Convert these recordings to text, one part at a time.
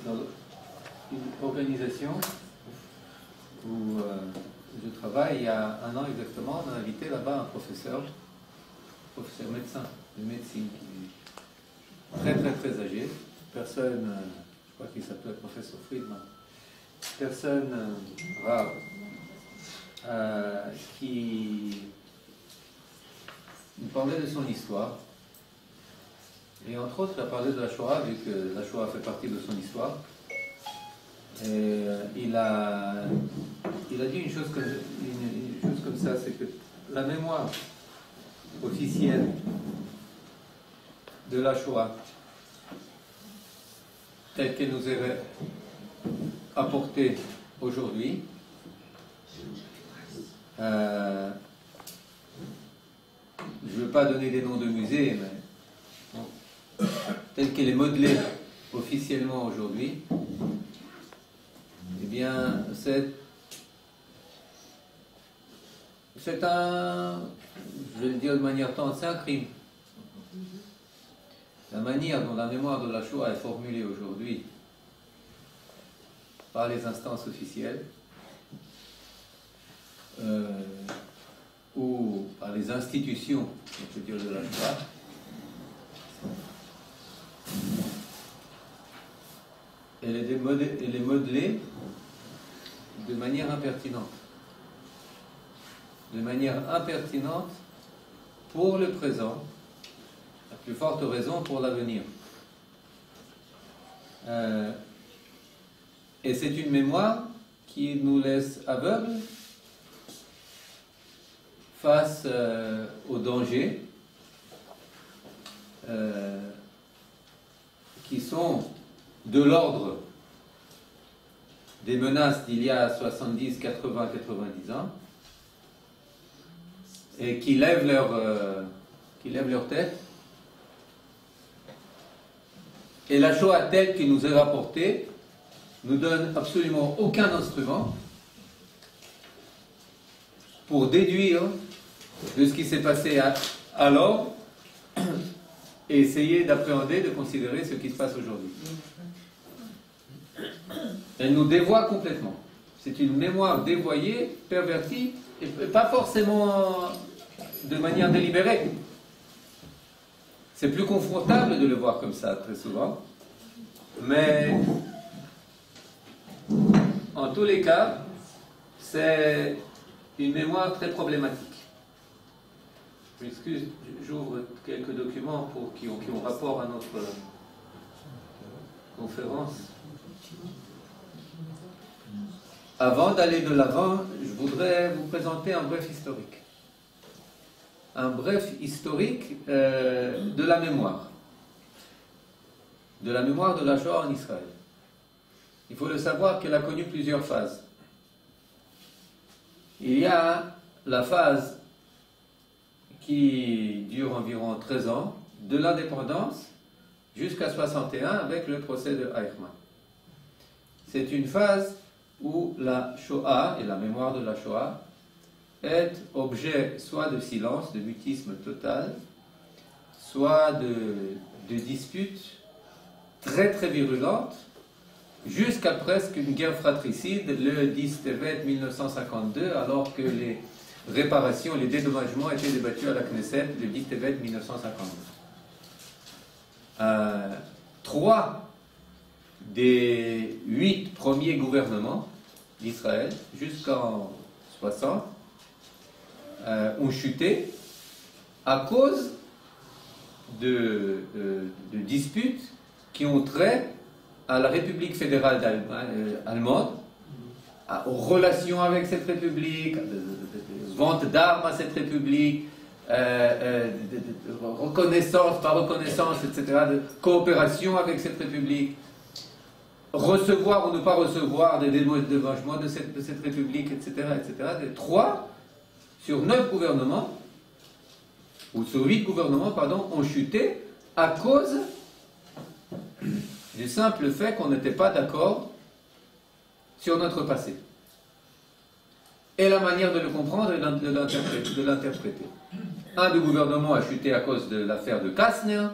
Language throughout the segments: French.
dans une organisation où je travaille. Il y a un an exactement, on a invité là-bas un professeur médecin de médecine, qui est très âgé, personne, je crois qu'il s'appelait professeur Friedman, personne rare, qui nous parlait de son histoire. Et entre autres, il a parlé de la Shoah, vu que la Shoah fait partie de son histoire. Et il a dit une chose comme ça, c'est que la mémoire officielle de la Shoah, telle qu'elle nous est apportée aujourd'hui, je ne veux pas donner des noms de musées, mais bon, telle qu'elle est modelée officiellement aujourd'hui, eh bien, c'est un, je vais le dire de manière tendre, c'est un crime. La manière dont la mémoire de la Shoah est formulée aujourd'hui par les instances officielles ou par les institutions, on peut dire, de la Shoah, elle est modelée de manière impertinente. De manière impertinente pour le présent, à plus forte raison pour l'avenir. Et c'est une mémoire qui nous laisse aveugles face aux dangers qui sont de l'ordre des menaces d'il y a 70, 80, 90 ans, et qui lèvent leur tête. Et la Shoah telle qu'il nous est rapportée nous donne absolument aucun instrument pour déduire de ce qui s'est passé alors et essayer d'appréhender, de considérer ce qui se passe aujourd'hui. Elle nous dévoie complètement. C'est une mémoire dévoyée, pervertie, et pas forcément de manière délibérée. C'est plus confortable de le voir comme ça, très souvent. Mais, en tous les cas, c'est une mémoire très problématique. Je m'excuse, j'ouvre quelques documents qui ont rapport à notre conférence. Avant d'aller de l'avant, je voudrais vous présenter un bref historique. Un bref historique de la mémoire. De la mémoire de la Shoah en Israël. Il faut le savoir qu'elle a connu plusieurs phases. Il y a la phase qui dure environ 13 ans, de l'indépendance jusqu'à 61 avec le procès de Eichmann. C'est une phase où la Shoah et la mémoire de la Shoah est objet soit de silence, de mutisme total, soit de disputes très virulentes, jusqu'à presque une guerre fratricide le 10 Tevet 1952, alors que les réparations, les dédommagements étaient débattus à la Knesset le 10 Tevet 1952. 3 des 8 premiers gouvernements d'Israël, jusqu'en 60, ont chuté à cause de disputes qui ont trait à la République fédérale allemande, aux relations avec cette République, vente d'armes à cette République, reconnaissance, pas reconnaissance, etc., de coopération avec cette République, recevoir ou ne pas recevoir des dédommagements de cette République, etc., etc. 3 sur 9 gouvernements, ou sur 8 gouvernements, pardon, ont chuté à cause du simple fait qu'on n'était pas d'accord sur notre passé. Et la manière de le comprendre et de l'interpréter. Un des gouvernements a chuté à cause de l'affaire de Kastner,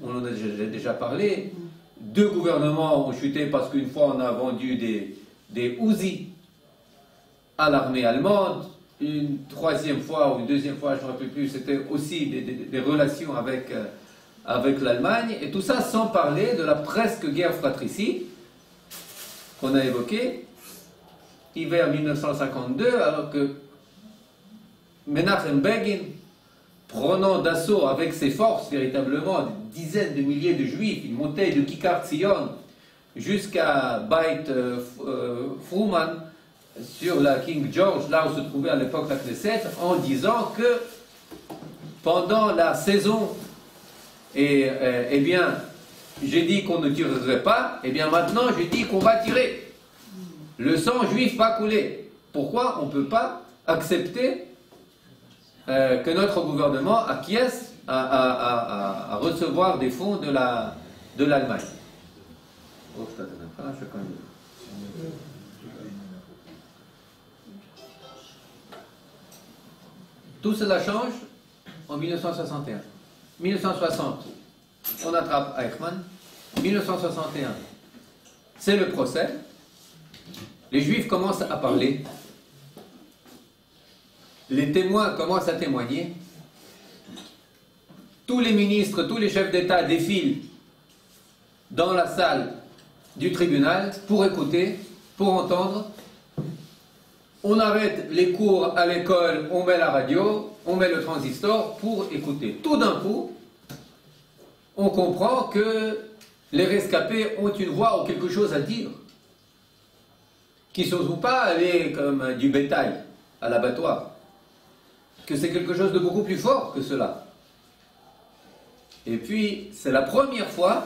on en a déjà parlé. 2 gouvernements ont chuté parce qu'une fois on a vendu des Uzi à l'armée allemande, une 3e fois ou une 2e fois, je ne me rappelle plus, c'était aussi des relations avec l'Allemagne, et tout ça sans parler de la presque guerre fratricide qu'on a évoquée, hiver 1952, alors que Menachem Begin, prenant d'assaut avec ses forces véritablement des dizaines de milliers de juifs, il montait de Kikar Tzion jusqu'à Beit Fruman sur la King George, là où se trouvait à l'époque la Knesset, en disant que pendant la saison, eh bien, j'ai dit qu'on ne tirerait pas, et bien maintenant je dis qu'on va tirer. Le sang juif va couler. Pourquoi on ne peut pas accepter que notre gouvernement acquiesce à recevoir des fonds de l'Allemagne? Tout cela change en 1961. 1960, on attrape Eichmann. 1961, c'est le procès. Les Juifs commencent à parler. Les témoins commencent à témoigner. Tous les ministres, tous les chefs d'État défilent dans la salle du tribunal pour écouter, pour entendre. On arrête les cours à l'école, on met la radio, on met le transistor pour écouter. Tout d'un coup, on comprend que les rescapés ont une voix ou quelque chose à dire, qu'ils ne sont pas allés comme du bétail à l'abattoir, que c'est quelque chose de beaucoup plus fort que cela. Et puis, c'est la première fois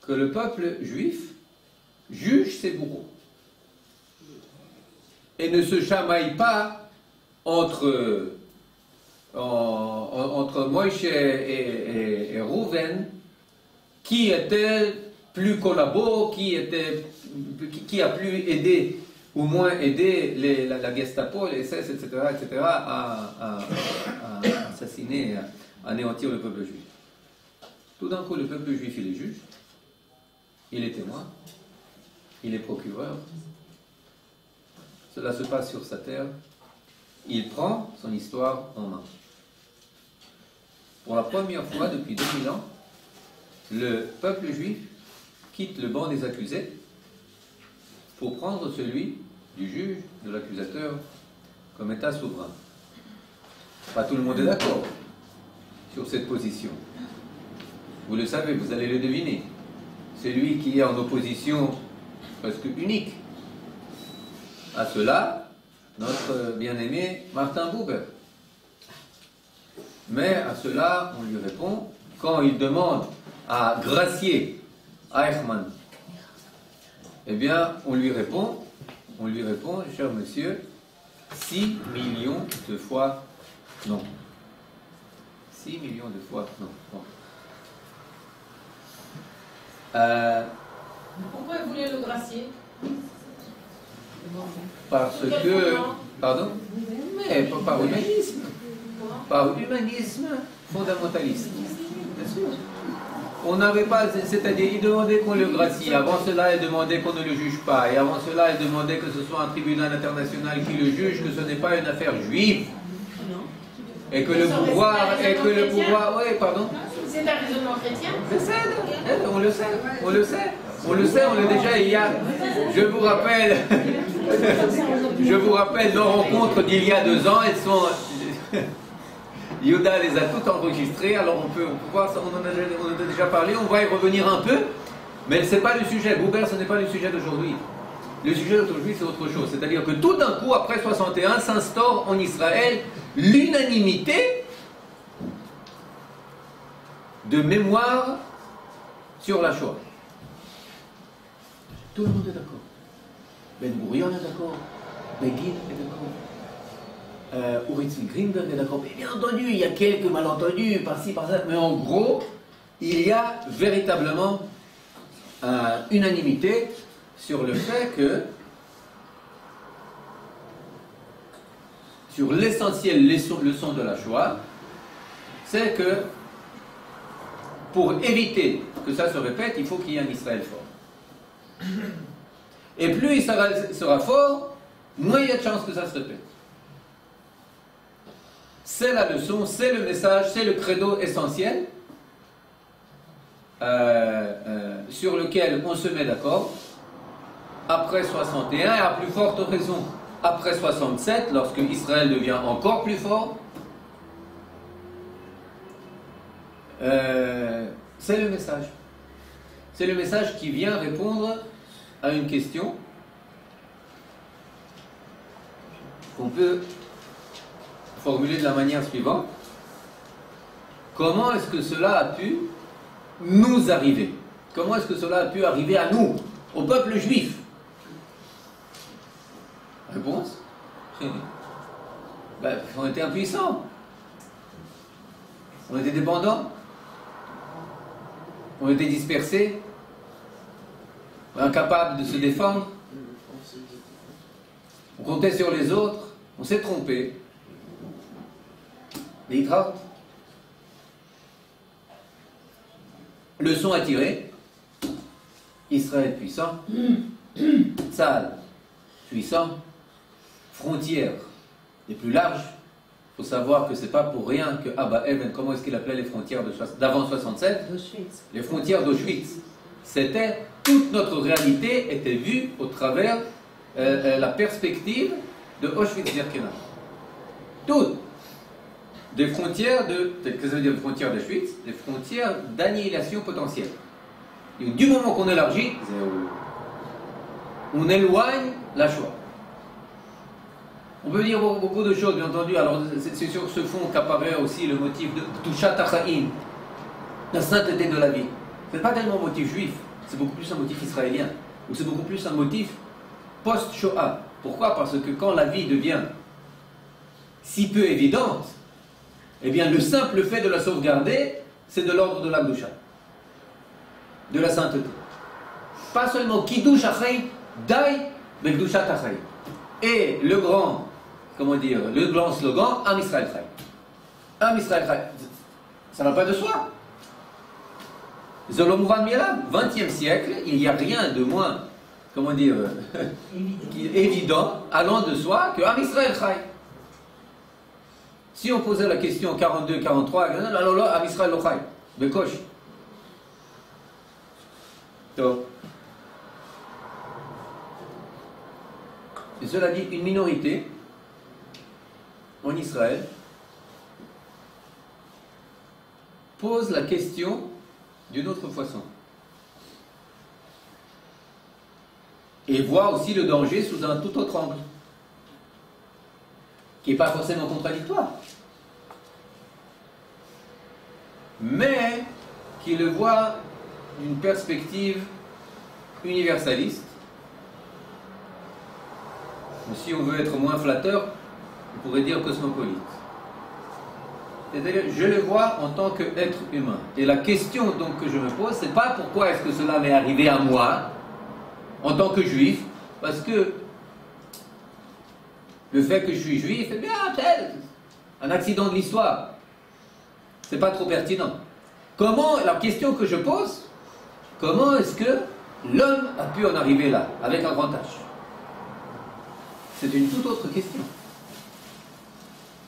que le peuple juif juge ses bourreaux et ne se chamaille pas entre Moïse et Rouven, qui était plus collabo, qui a plus aidé ou moins aidé la Gestapo, les SS, etc., à assassiner, à anéantir le peuple juif. Tout d'un coup, le peuple juif, il est juge, il est témoin, il est procureur. Cela se passe sur sa terre. Il prend son histoire en main. Pour la première fois depuis 2000 ans, le peuple juif quitte le banc des accusés pour prendre celui du juge, de l'accusateur, comme État souverain. Pas tout le monde est d'accord sur cette position. Vous le savez, vous allez le deviner. Celui qui est en opposition presque unique à cela, notre bien-aimé Martin Buber. Mais à cela, on lui répond, quand il demande à gracier Eichmann, eh bien, on lui répond, cher monsieur, 6 millions de fois non. 6 millions de fois non. Bon. Pourquoi il voulait le gracier? Parce que... Pardon? Mais par humanisme. Par humanisme fondamentaliste. Bien sûr. On n'avait pas... C'est-à-dire, il demandait qu'on le gracie. Avant cela, il demandait qu'on ne le juge pas. Et avant cela, il demandait que ce soit un tribunal international qui le juge, que ce n'est pas une affaire juive. Et que le pouvoir... Oui, pardon? C'est un raisonnement chrétien? On le sait. On l'a déjà, il y a... Je vous rappelle nos rencontres d'il y a 2 ans, elles sont... Yoda les a toutes enregistrées, alors on peut voir ça, on en a déjà parlé, on va y revenir un peu, mais ce n'est pas le sujet. Buber, ce n'est pas le sujet d'aujourd'hui. Le sujet d'aujourd'hui, c'est autre chose. C'est-à-dire que tout d'un coup, après 61, s'instaure en Israël l'unanimité de mémoire sur la Shoah. Tout le monde est d'accord. Ben Gurion est d'accord. Begin est d'accord. Uri Greenberg est d'accord. Mais bien entendu, il y a quelques malentendus par-ci, par-là. Mais en gros, il y a véritablement unanimité sur le fait que, sur l'essentiel leçon de la Shoah, c'est que pour éviter que ça se répète, il faut qu'il y ait un Israël fort. Et plus Israël sera fort, moins il y a de chances que ça se répète. C'est la leçon, c'est le message, c'est le credo essentiel sur lequel on se met d'accord après 61 et à plus forte raison après 67, lorsque Israël devient encore plus fort. C'est le message. C'est le message qui vient répondre à une question qu'on peut formuler de la manière suivante. Comment est-ce que cela a pu nous arriver? Comment est-ce que cela a pu arriver à nous, au peuple juif? Réponse? On était impuissants. On était dépendants. On était dispersés. Incapables de se défendre. On comptait sur les autres. On s'est trompé. L'Ikrat. Leçon à tirer. Israël puissant. Tzahal puissant. Frontières les plus larges. Il faut savoir que c'est pas pour rien que Abba Eban, comment est-ce qu'il appelait les frontières d'avant 67? Les frontières d'Auschwitz. C'était, toute notre réalité était vue au travers la perspective de Auschwitz-Birkenau. Toutes. Des frontières de... Qu'est-ce que ça veut dire des frontières d'Auschwitz? Des frontières d'annihilation potentielle. Et du moment qu'on élargit, on éloigne la Shoah. On peut dire beaucoup de choses, bien entendu. Alors, c'est sur ce fond qu'apparaît aussi le motif de Kedushat HaChaim, la sainteté de la vie. Ce n'est pas tellement un motif juif, c'est beaucoup plus un motif israélien, ou c'est beaucoup plus un motif post-Shoah. Pourquoi? Parce que quand la vie devient si peu évidente, eh bien, le simple fait de la sauvegarder, c'est de l'ordre de la Kedusha, de la sainteté. Pas seulement Kiddush HaChaim, Dai, mais Kedushat HaChaim. Et le grand, comment dire, le grand slogan, Am Israël Chai. Am Israël Chai. Ça n'a pas de soi. Zolomouvan Mielav, 20e siècle, il n'y a rien de moins, comment dire, évident, allant de soi, que Am Israël Chai. Si on posait la question 42, 43, alors là, Am Israël Chai. Bekosh. Donc. Et cela dit, une minorité en Israël pose la question d'une autre façon. Et voit aussi le danger sous un tout autre angle, qui n'est pas forcément contradictoire, mais qui le voit d'une perspective universaliste. Si on veut être moins flatteur, on pourrait dire cosmopolite. C'est-à-dire, je le vois en tant qu'être humain. Et la question donc que je me pose, c'est pas pourquoi est-ce que cela m'est arrivé à moi, en tant que juif, parce que le fait que je suis juif, c'est bien un accident de l'histoire. C'est pas trop pertinent. La question que je pose, comment est-ce que l'homme a pu en arriver là, avec un grand H? C'est une toute autre question.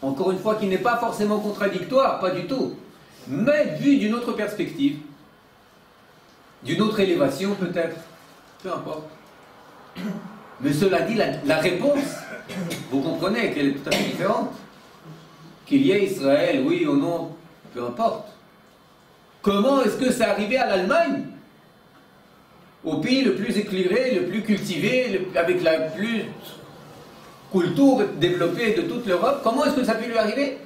Encore une fois, qui n'est pas forcément contradictoire, pas du tout, mais vue d'une autre perspective, d'une autre élévation peut-être, peu importe. Mais cela dit, la réponse, vous comprenez qu'elle est tout à fait différente. Qu'il y ait Israël, oui ou non, peu importe. Comment est-ce que c'est arrivé à l'Allemagne, au pays le plus éclairé, le plus cultivé, avec la plus culture développée de toute l'Europe? Comment est-ce que ça a pu lui arriver?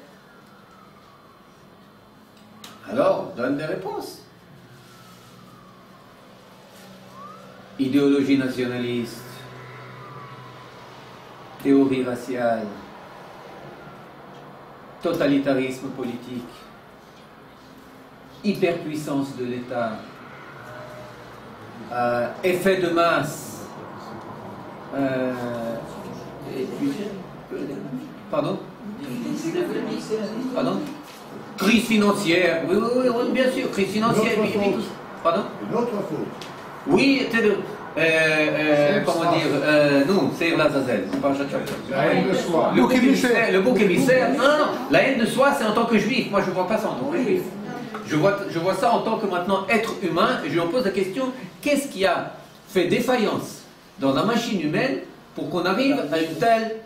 Alors, donne des réponses. Idéologie nationaliste, théorie raciale, totalitarisme politique, hyperpuissance de l'État, effet de masse, pardon? Pardon? Crise financière, oui, oui, oui, oui, bien sûr, crise financière. Pardon? Une autre faute. Oui, comment dire, non, c'est l'Azazel, c'est pas Shachar. La haine de soi. Le bouc émissaire. Non, non, la haine de soi, c'est en tant que juif. Moi, je ne vois pas ça en tant que juif. Je vois ça en tant que maintenant être humain, et je me pose la question, qu'est-ce qui a fait défaillance dans la machine humaine pour qu'on arrive à une telle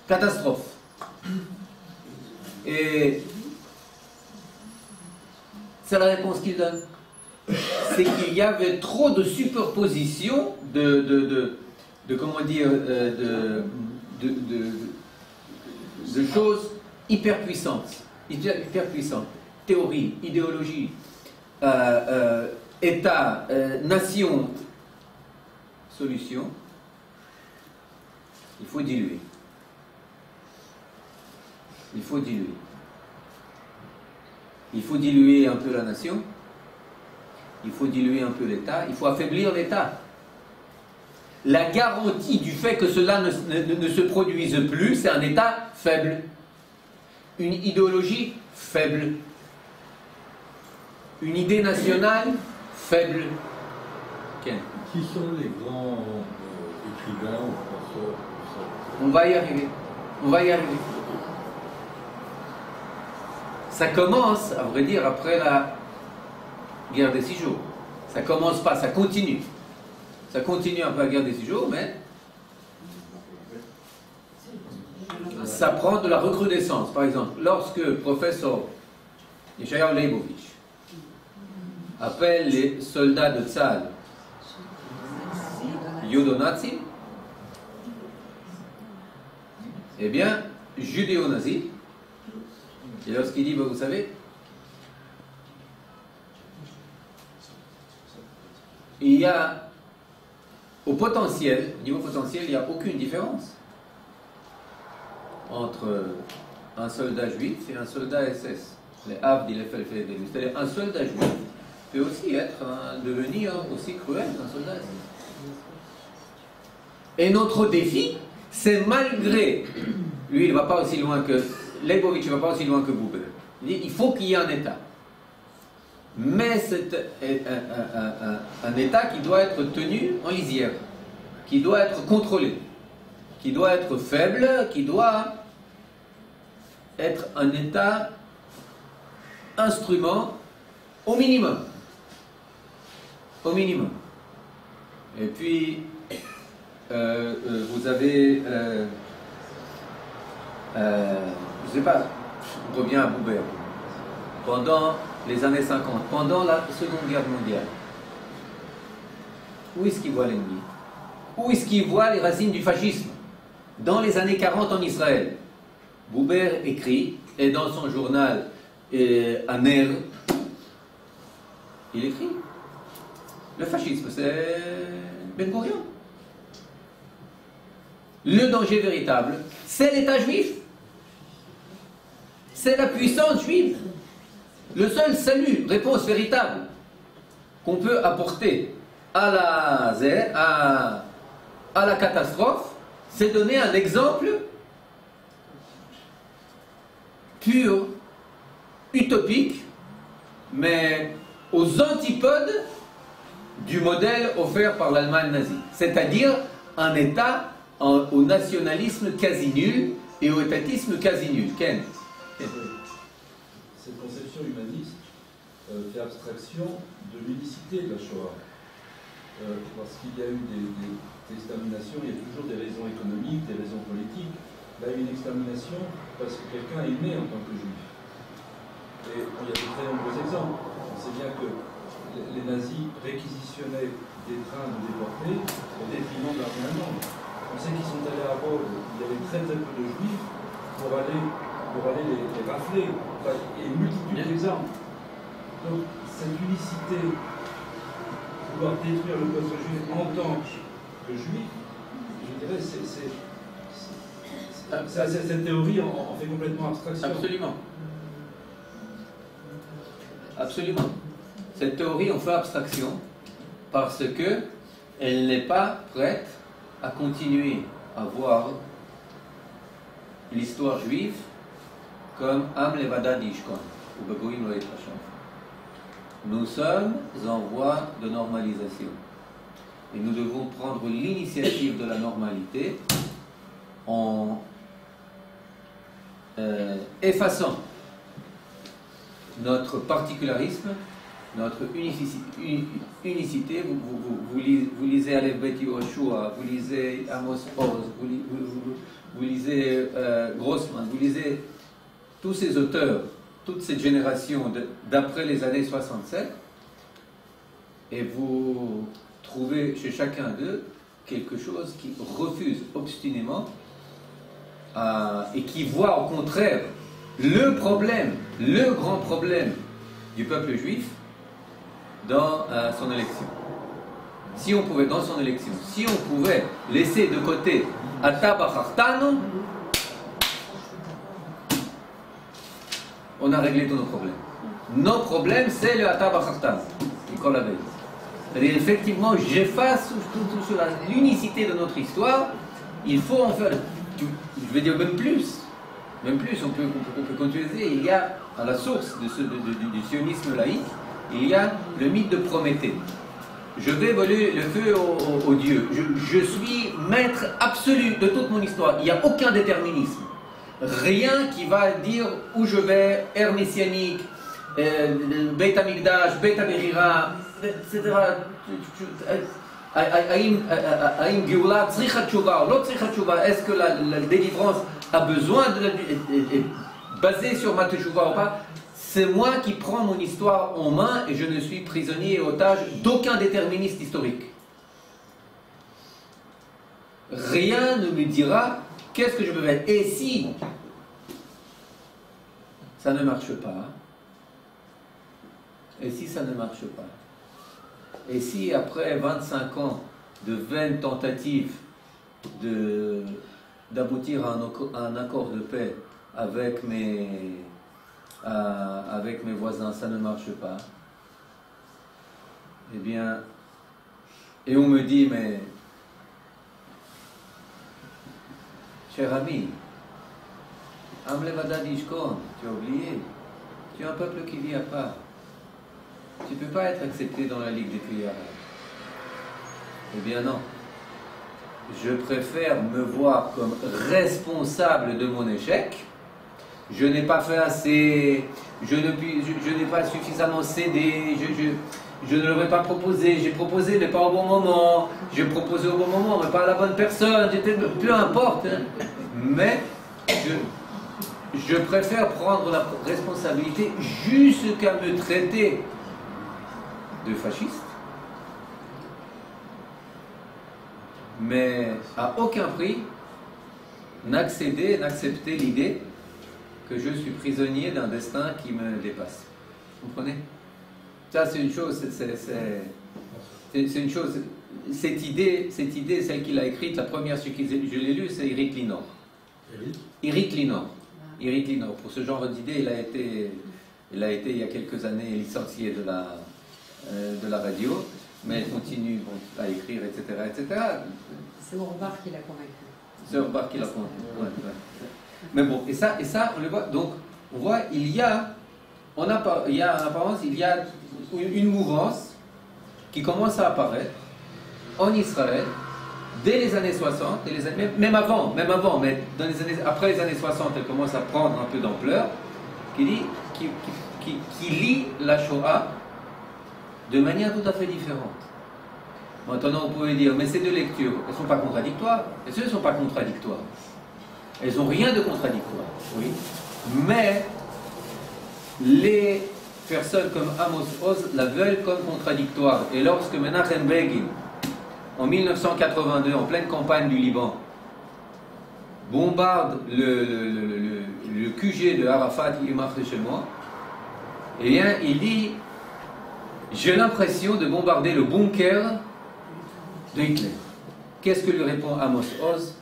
catastrophe? Et c'est la réponse qu'il donne. C'est qu'il y avait trop de superposition de comment dire, de choses hyper puissantes. Théorie, idéologie, État, nation, solution. Il faut diluer. Il faut diluer. Il faut diluer un peu la nation. Il faut diluer un peu l'État. Il faut affaiblir l'État. La garantie du fait que cela ne se produise plus, c'est un État faible. Une idéologie faible. Une idée nationale faible. Ken. Qui sont les grands écrivains ou penseurs? On va y arriver. On va y arriver. Ça commence, à vrai dire, après la guerre des 6 jours. Ça commence pas, ça continue. Ça continue après la guerre des 6 jours, mais ça prend de la recrudescence. Par exemple, lorsque le professeur Yeshayahu Leibovitch appelle les soldats de Tzahal Yudo-Nazis, eh bien, judéo-nazis, et lorsqu'il dit, vous savez, il y a, au niveau potentiel, il n'y a aucune différence entre un soldat juif et un soldat SS. Les Avdi, les Felfel, c'est-à-dire un soldat juif peut aussi devenir aussi cruel qu'un soldat SS. Et notre défi, c'est malgré, lui, il ne va pas aussi loin que, Leibovitch ne va pas aussi loin que Buber. Il dit, il faut qu'il y ait un État. Mais c'est un État qui doit être tenu en lisière, qui doit être contrôlé, qui doit être faible, qui doit être un État instrument au minimum. Au minimum. Et puis, vous avez, je ne sais pas, je reviens à Buber. Pendant les années 50, pendant la Seconde Guerre mondiale, où est-ce qu'il voit l'ennemi? Où est-ce qu'il voit les racines du fascisme? Dans les années 40 en Israël. Buber écrit, et dans son journal Aner, il écrit, le fascisme c'est Ben Gurion. Le danger véritable, c'est l'État juif. C'est la puissance juive. Le seul salut, réponse véritable qu'on peut apporter à la catastrophe, c'est donner un exemple pur, utopique, mais aux antipodes du modèle offert par l'Allemagne nazie. C'est-à-dire un État au nationalisme quasi nul et au étatisme quasi nul. Ken. Cette conception humaniste fait abstraction de l'unicité de la Shoah. Parce qu'il y a eu des exterminations, il y a toujours des raisons économiques, des raisons politiques. Là, il y a une extermination parce que quelqu'un est né en tant que juif. Et il y a de très nombreux exemples. On sait bien que les nazis réquisitionnaient des trains de déportés au détriment de l'armée allemande. On sait qu'ils sont allés à Rhodes, il y avait très peu de juifs pour aller les rafler. Enfin, il y a une multitude d'exemples. Donc, cette unicité, vouloir détruire le peuple juif en tant que juif, je dirais, cette théorie en fait complètement abstraction. Absolument. Absolument. Cette théorie en fait abstraction parce que elle n'est pas prête à continuer à voir l'histoire juive comme Am Levada Dishkon, ou Begoïm Loït Hacham. Nous sommes en voie de normalisation. Et nous devons prendre l'initiative de la normalité en effaçant notre particularisme, notre unicité. Vous lisez Aleph Bet Yehoshua, vous lisez Amos Oz, vous lisez Grossman, vous lisez tous ces auteurs, toute cette génération d'après les années 67, et vous trouvez chez chacun d'eux quelque chose qui refuse obstinément et qui voit au contraire le problème, le grand problème du peuple juif dans son élection. Si on pouvait, dans son élection, si on pouvait laisser de côté Ata Bachartanu, on a réglé tous nos problèmes. Nos problèmes, c'est le Ata Bachartanu, Nicole avait dit. C'est-à-dire, effectivement, j'efface sur l'unicité de notre histoire. Il faut en faire, je vais dire même plus, on peut continuer. Il y a, à la source du sionisme laïque, il y a le mythe de Prométhée. Je vais voler le feu aux dieux. Je suis maître absolu de toute mon histoire. Il n'y a aucun déterminisme. Rien qui va dire où je vais, ère messianique, Beit HaMikdash, Beit HaBechira, etc. Aïm Geoula, Tzricha Tshuva, l'autre Tzricha Tshuva, est-ce que la délivrance a besoin est basée sur ma Tshuva ou pas? C'est moi qui prends mon histoire en main et je ne suis prisonnier et otage d'aucun déterministe historique. Rien ne me dira qu'est-ce que je peux faire. Et si ça ne marche pas, et si ça ne marche pas, et si après 25 ans de vaines tentatives d'aboutir à un accord de paix avec mes voisins, ça ne marche pas, eh bien, et on me dit, mais cher ami, Am Levada Dishkon, tu as oublié, tu es un peuple qui vit à part. Tu ne peux pas être accepté dans la Ligue des pays arabes. Eh bien non. Je préfère me voir comme responsable de mon échec. Je n'ai pas fait assez, je n'ai pas suffisamment cédé, je ne l'aurais pas proposé, j'ai proposé mais pas au bon moment, j'ai proposé au bon moment mais pas à la bonne personne, peu importe. Hein. Mais je préfère prendre la responsabilité jusqu'à me traiter de fasciste, mais à aucun prix n'accepter l'idée que je suis prisonnier d'un destin qui me dépasse. Vous comprenez? Ça, c'est une chose, c'est une chose. Cette idée, celle qu'il a écrite, la première, je l'ai lue, c'est Eric Linor. Eric Linor. Pour ce genre d'idée, il a été il y a quelques années licencié de la radio, mais il continue à écrire, etc. C'est Orbach qui l'a convaincu. C'est Orbach qui l'a convaincu. Ouais. Mais bon, et ça, on le voit. Donc, on voit, il y a en apparence, il y a une mouvance qui commence à apparaître en Israël dès les années 60, même avant, mais après les années 60, elle commence à prendre un peu d'ampleur, qui lit la Shoah de manière tout à fait différente. Maintenant, vous pouvez dire, mais ces deux lectures, elles ne sont pas contradictoires. Elles ne sont pas contradictoires. Elles n'ont rien de contradictoire. Oui. Mais les personnes comme Amos Oz la veulent comme contradictoire. Et lorsque Menachem Begin, en 1982, en pleine campagne du Liban, bombarde le QG de Arafat, il est marché chez moi, eh bien, il dit, j'ai l'impression de bombarder le bunker de Hitler. Qu'est-ce que lui répond Amos Oz?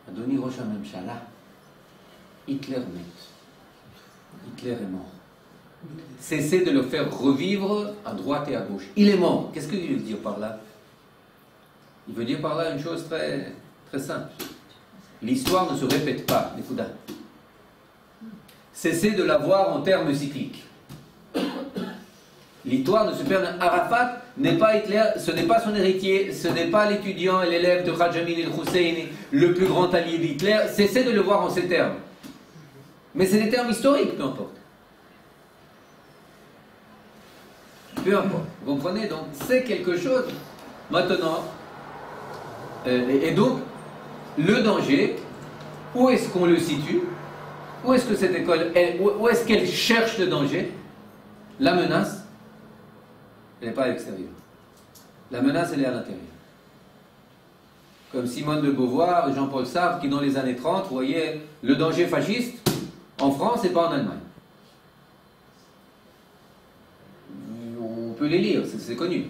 Adoni Rosh HaMemshala, Hitler met. Hitler est mort. Cessez de le faire revivre à droite et à gauche. Il est mort. Qu'est-ce qu'il veut dire par là? Il veut dire par là une chose très, très simple. L'histoire ne se répète pas, les Foudas. cessez de la voir en termes cycliques. L'histoire de ce père Arafat n'est pas Hitler, ce n'est pas son héritier, ce n'est pas l'étudiant et l'élève de Rajamin el-Husseini, le plus grand allié d'Hitler. Cessez de le voir en ces termes. Mais c'est des termes historiques, peu importe. Peu importe. Vous comprenez? Donc, c'est quelque chose. Maintenant, et donc, le danger, où est-ce qu'on le situe? Où est-ce que cette école, où est-ce qu'elle cherche le danger? La menace, elle n'est pas à l'extérieur. La menace, elle est à l'intérieur. Comme Simone de Beauvoir et Jean-Paul Sartre, qui dans les années 30 voyaient le danger fasciste en France et pas en Allemagne. On peut les lire, c'est connu.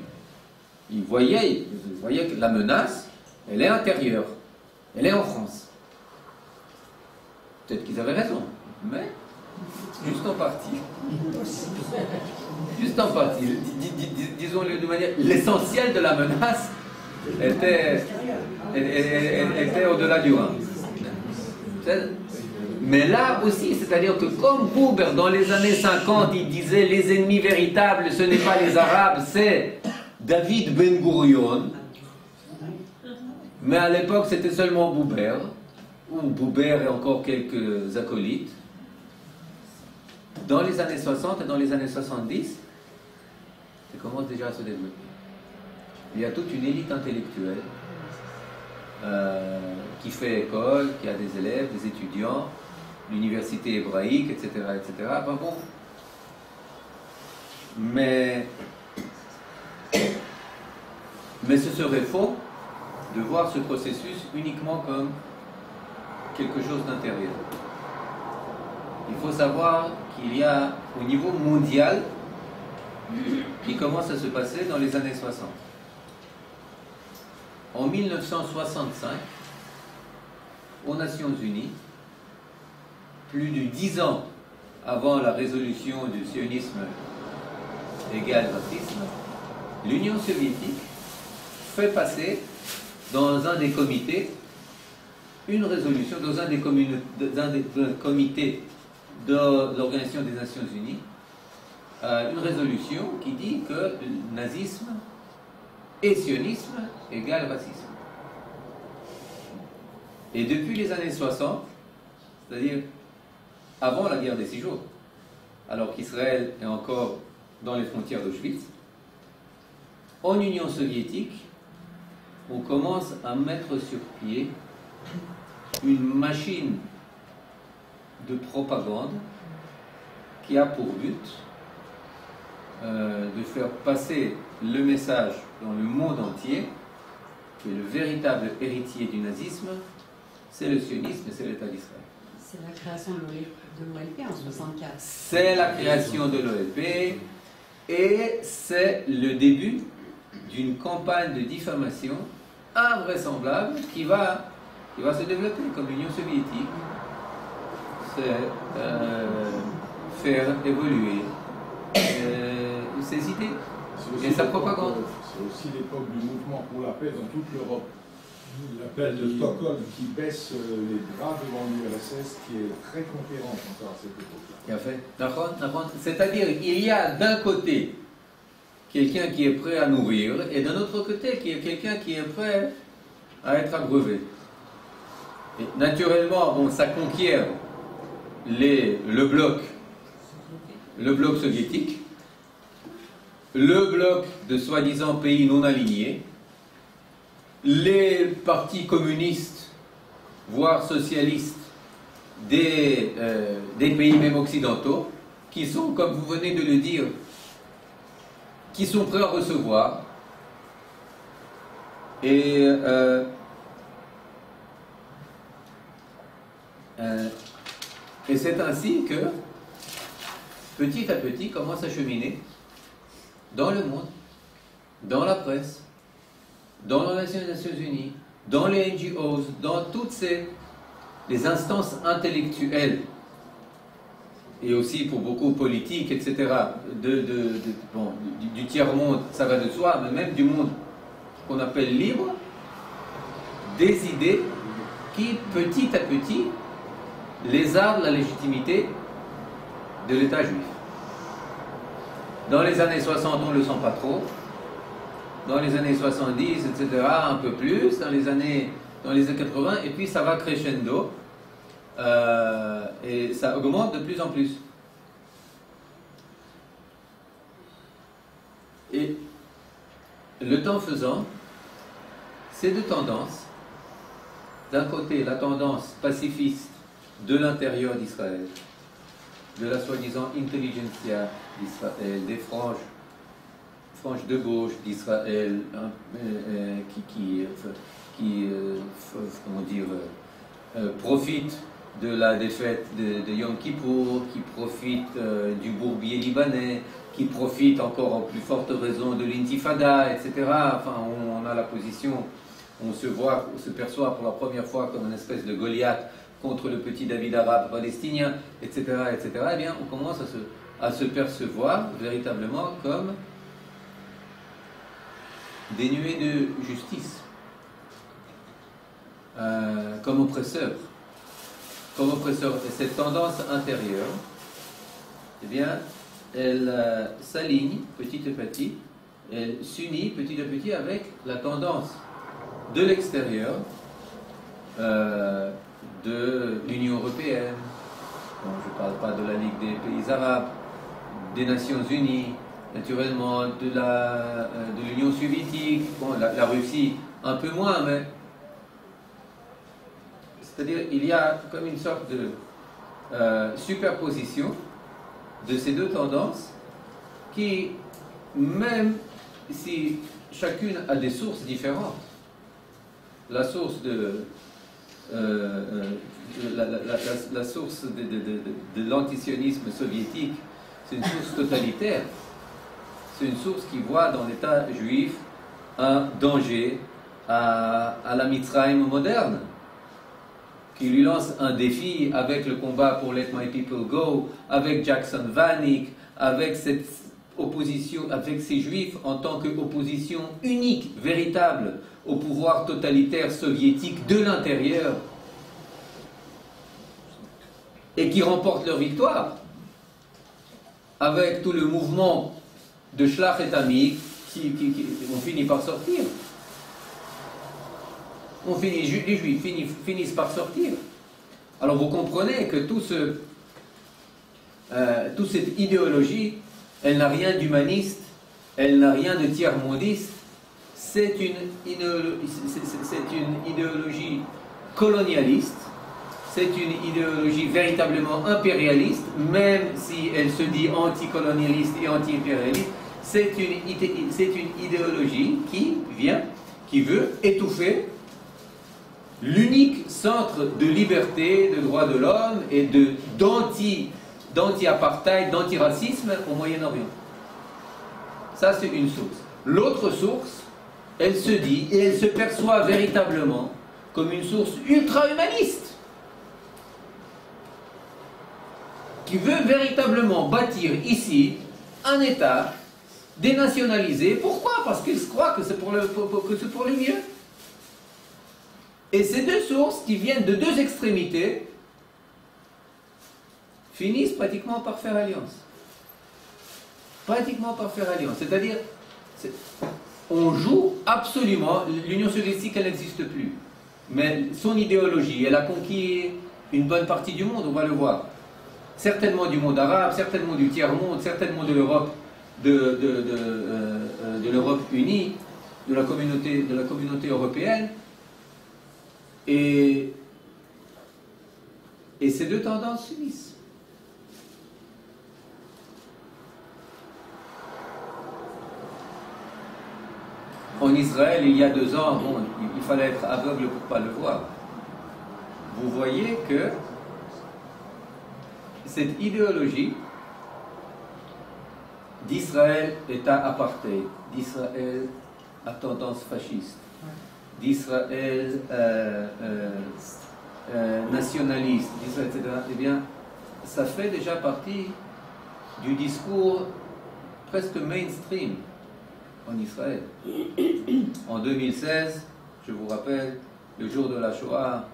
Ils voyaient que la menace, elle est intérieure. Elle est en France. Peut-être qu'ils avaient raison, mais juste en partie. Juste en partie. Disons-le de manière... L'essentiel de la menace était au-delà du Rhin. Mais là aussi, c'est-à-dire que comme Buber, dans les années 50, il disait les ennemis véritables, ce n'est pas les Arabes, c'est David Ben Gurion. Mais à l'époque, c'était seulement Buber, ou Buber et encore quelques acolytes. Dans les années 60 et dans les années 70, ça commence déjà à se développer. Il y a toute une élite intellectuelle qui fait école, qui a des élèves, des étudiants, l'université hébraïque, etc., etc. Enfin bon. Mais ce serait faux de voir ce processus uniquement comme quelque chose d'intérieur. Il faut savoir qu'il y a au niveau mondial qui commence à se passer dans les années 60. En 1965, aux Nations Unies, plus de 10 ans avant la résolution du sionisme égal racisme, l'Union soviétique fait passer dans un des comités une résolution, dans un des comités de l'Organisation des Nations Unies, une résolution qui dit que nazisme et sionisme égale racisme. Et depuis les années 60, c'est-à-dire avant la guerre des 6 jours, alors qu'Israël est encore dans les frontières d'Auschwitz, en Union soviétique, on commence à mettre sur pied une machine de propagande qui a pour but de faire passer le message dans le monde entier que le véritable héritier du nazisme, c'est le sionisme et c'est l'État d'Israël. C'est la création de l'OLP en 1964. C'est la création de l'OLP et c'est le début d'une campagne de diffamation invraisemblable qui va se développer comme l'Union soviétique. C'est faire évoluer ses idées et sa propagande. C'est aussi l'époque du mouvement pour la paix dans toute l'Europe. L'appel de Stockholm qui baisse les bras devant l'URSS, qui est très conquérante encore à cette époque-là. C'est-à-dire qu'il y a d'un côté quelqu'un qui est prêt à nourrir et d'un autre côté quelqu'un qui est prêt à être abreuvé. Et naturellement, bon, ça conquiert le bloc soviétique, le bloc de soi-disant pays non alignés, les partis communistes, voire socialistes des pays même occidentaux, qui sont, comme vous venez de le dire, qui sont prêts à recevoir. Et c'est ainsi que, petit à petit, commence à cheminer dans le monde, dans la presse, dans l'Organisation des Nations Unies, dans les NGOs, dans toutes les instances intellectuelles, et aussi pour beaucoup politiques, etc., du tiers-monde, ça va de soi, mais même du monde qu'on appelle libre, des idées qui, petit à petit, lézardent la légitimité de l'État juif. Dans les années 60, on ne le sent pas trop. Dans les années 70, etc., un peu plus. Dans les années 80, et puis ça va crescendo. Et ça augmente de plus en plus. Et le temps faisant, ces deux tendances, d'un côté la tendance pacifiste de l'intérieur d'Israël, de la soi-disant intelligentsia d'Israël, des franges de gauche d'Israël, profitent de la défaite de Yom Kippour, qui profitent du bourbier libanais, qui profitent encore en plus forte raison de l'intifada, etc. Enfin, on a la position, on se perçoit pour la première fois comme une espèce de Goliath contre le petit David arabe palestinien, etc., etc. Eh bien, on commence à se percevoir véritablement comme dénués de justice, comme oppresseurs. Et cette tendance intérieure, eh bien, elle s'aligne petit à petit, elle s'unit petit à petit avec la tendance de l'extérieur de l'Union européenne. Bon, je ne parle pas de la Ligue des pays arabes, des Nations Unies, naturellement de l'Union soviétique, bon, la Russie un peu moins, mais c'est-à-dire il y a comme une sorte de superposition de ces deux tendances qui, même si chacune a des sources différentes, la source la source de l'antisionisme soviétique, c'est une source totalitaire. C'est une source qui voit dans l'État juif un danger à la Mitzrayim moderne, qui lui lance un défi avec le combat pour Let My People Go, avec Jackson Vanik, avec cette opposition, avec ces juifs en tant qu'opposition unique, véritable, au pouvoir totalitaire soviétique de l'intérieur, et qui remportent leur victoire, avec tout le mouvement de Shlach et Tamik qui on finit par sortir. Les juifs finissent par sortir. Alors vous comprenez que toute cette idéologie, elle n'a rien d'humaniste, elle n'a rien de tiers-mondiste, c'est une idéologie colonialiste, c'est une idéologie véritablement impérialiste, même si elle se dit anticolonialiste et anti-impérialiste, c'est une idéologie qui veut étouffer l'unique centre de liberté, de droits de l'homme et d'anti-apartheid, d'antiracisme au Moyen-Orient. Ça, c'est une source. L'autre source, elle se dit et elle se perçoit véritablement comme une source ultra-humaniste qui veut véritablement bâtir ici un État dénationalisé. Pourquoi? Parce qu'ils croient que c'est pour le mieux. Et ces deux sources qui viennent de deux extrémités finissent pratiquement par faire alliance. Pratiquement par faire alliance. C'est-à-dire, on joue absolument, l'Union soviétique, elle n'existe plus. Mais son idéologie, elle a conquis une bonne partie du monde, on va le voir. Certainement du monde arabe, certainement du tiers-monde, certainement de l'Europe, de l'Europe unie, de la communauté européenne. Et ces deux tendances s'unissent. En Israël, il y a 2 ans, bon, il fallait être aveugle pour ne pas le voir. Vous voyez que cette idéologie d'Israël État apartheid, d'Israël à tendance fasciste, d'Israël nationaliste, d'Israël, etc., eh bien, ça fait déjà partie du discours presque mainstream en Israël. En 2016, je vous rappelle, le jour de la Shoah,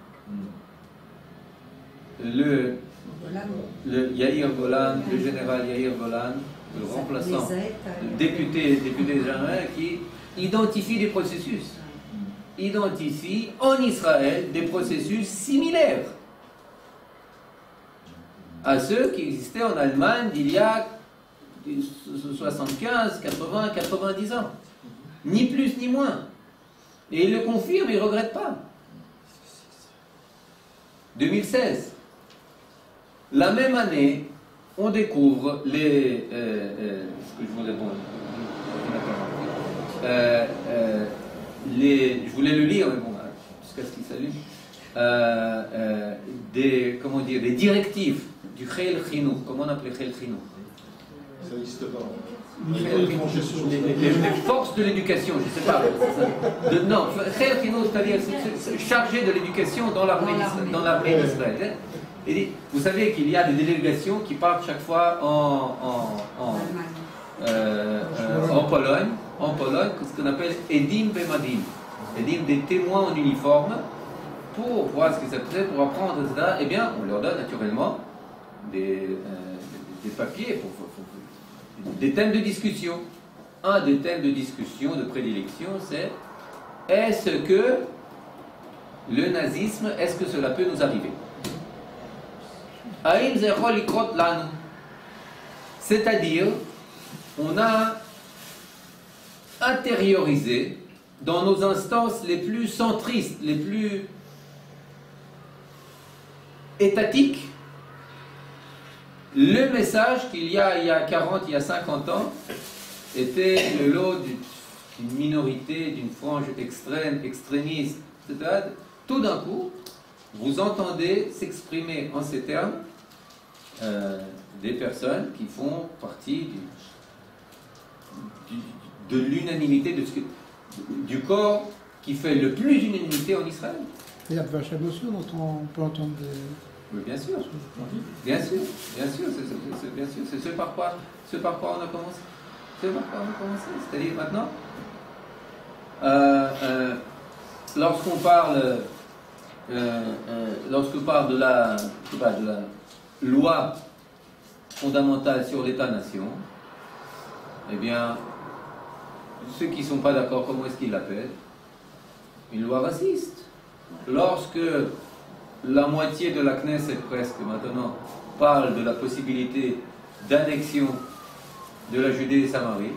le Yair Golan, le général Yair Golan, le remplaçant, le député général qui identifie des processus. Identifie en Israël des processus similaires à ceux qui existaient en Allemagne d'il y a 75, 80, 90 ans. Ni plus ni moins. Et il le confirme, il ne regrette pas. 2016. La même année, on découvre les... ce que je voulais... Bon, je voulais le lire, mais bon, jusqu'à ce qu'il s'allume. Des directives du Khel Chinou. Comment on appelait Khel Chinou? Ça n'existe pas. Les forces de l'éducation, je ne sais pas. Non, Khel Chinou, c'est-à-dire chargé de l'éducation dans l'armée d'Israël. Et vous savez qu'il y a des délégations qui partent chaque fois en Pologne, ce qu'on appelle Edim Bemadim. Edim, des témoins en uniforme, pour voir ce que ça faisait, pour apprendre, etc. Eh bien, on leur donne naturellement des papiers, des thèmes de discussion. Un des thèmes de discussion, de prédilection, c'est est-ce que le nazisme, est-ce que cela peut nous arriver? C'est-à-dire, on a intériorisé dans nos instances les plus centristes, les plus étatiques, le message qu'il y a 40, il y a 50 ans, était le lot d'une minorité, d'une frange extrême, extrémiste, etc. Tout d'un coup, vous entendez s'exprimer en ces termes des personnes qui font partie de l'unanimité, du corps qui fait le plus d'unanimité en Israël. Il y a de vaches émotions dont on peut entendre des... Oui, bien sûr, c'est ce par quoi on a commencé. C'est-à-dire maintenant, lorsqu'on parle de la loi fondamentale sur l'État-nation, eh bien, ceux qui ne sont pas d'accord, comment est-ce qu'ils l'appellent? Une loi raciste. Lorsque la moitié de la Knesset, presque maintenant, parle de la possibilité d'annexion de la Judée et Samarie,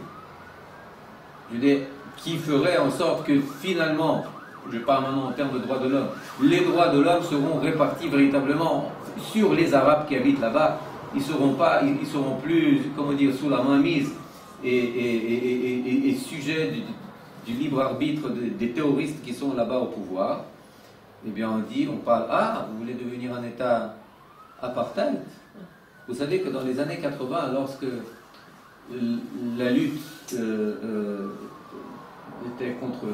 qui ferait en sorte que finalement, je parle maintenant en termes de droits de l'homme, les droits de l'homme seront répartis véritablement sur les Arabes qui habitent là-bas. Ils seront plus, comment dire, sous la mainmise et sujets du libre arbitre des terroristes qui sont là-bas au pouvoir. Eh bien, on parle, vous voulez devenir un État apartheid? Vous savez que dans les années 80, lorsque la lutte était contre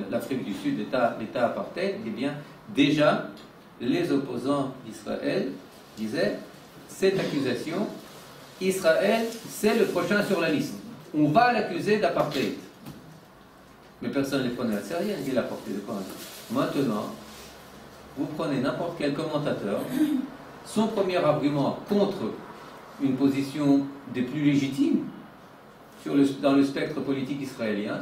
l'Afrique du Sud, l'État apartheid, eh bien, déjà, les opposants d'Israël disaient, cette accusation, Israël, c'est le prochain sur la liste. On va l'accuser d'apartheid. Mais personne ne les prenait à sérieux, il a porté de quoi. Maintenant, vous prenez n'importe quel commentateur, son premier argument contre une position des plus légitimes dans le spectre politique israélien,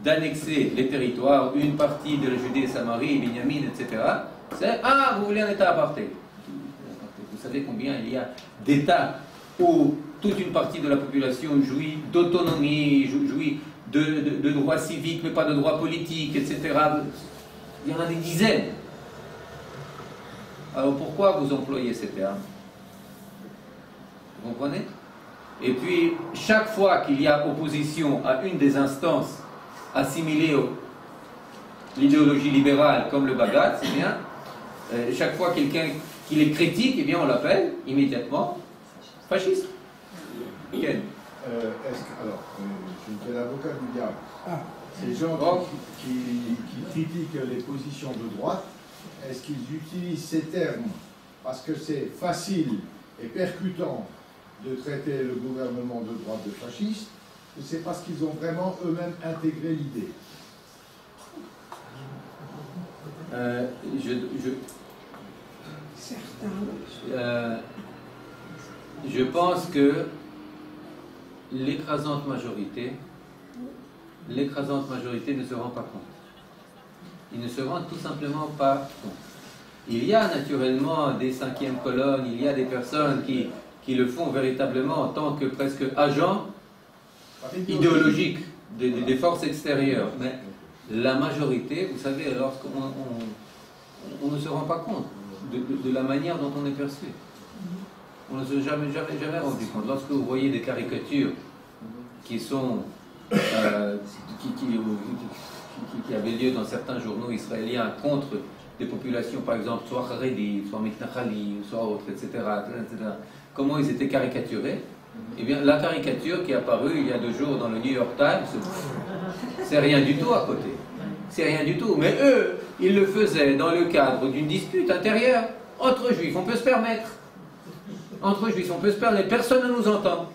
d'annexer les territoires, une partie de la Judée, Samarie, Binyamin, etc., c'est « vous voulez un État apartheid ». Vous savez combien il y a d'États où toute une partie de la population jouit d'autonomie, jouit de droits civiques, mais pas de droits politiques, etc. Il y en a des dizaines. Alors pourquoi vous employez ces termes? Vous comprenez? Et puis, chaque fois qu'il y a opposition à une des instances assimilées à l'idéologie libérale, comme le Bagad, c'est bien, chaque fois quelqu'un qui les critique, eh bien on l'appelle immédiatement fasciste. Ken. Alors, je suis l'avocat du diable. Ces gens qui critiquent les positions de droite, est-ce qu'ils utilisent ces termes parce que c'est facile et percutant de traiter le gouvernement de droite de fasciste, ou c'est parce qu'ils ont vraiment eux-mêmes intégré l'idée? Je pense que l'écrasante majorité ne se rend pas compte. Ils ne se rendent tout simplement pas compte. Il y a naturellement des cinquièmes colonnes, il y a des personnes qui le font véritablement en tant que presque agents idéologiques des forces extérieures. Mais la majorité, vous savez, lorsqu'on on ne se rend pas compte de la manière dont on est perçu. On ne s'est jamais rendu compte. Lorsque vous voyez des caricatures qui sont qui avaient lieu dans certains journaux israéliens contre des populations, par exemple, soit Haredi, soit Mitnachali, soit autres, etc., comment ils étaient caricaturés. Eh bien, la caricature qui est apparue il y a 2 jours dans le New York Times, c'est rien du tout à côté. C'est rien du tout. Mais eux, ils le faisaient dans le cadre d'une dispute intérieure. Entre juifs, on peut se permettre. Entre juifs, on peut se permettre. Personne ne nous entend.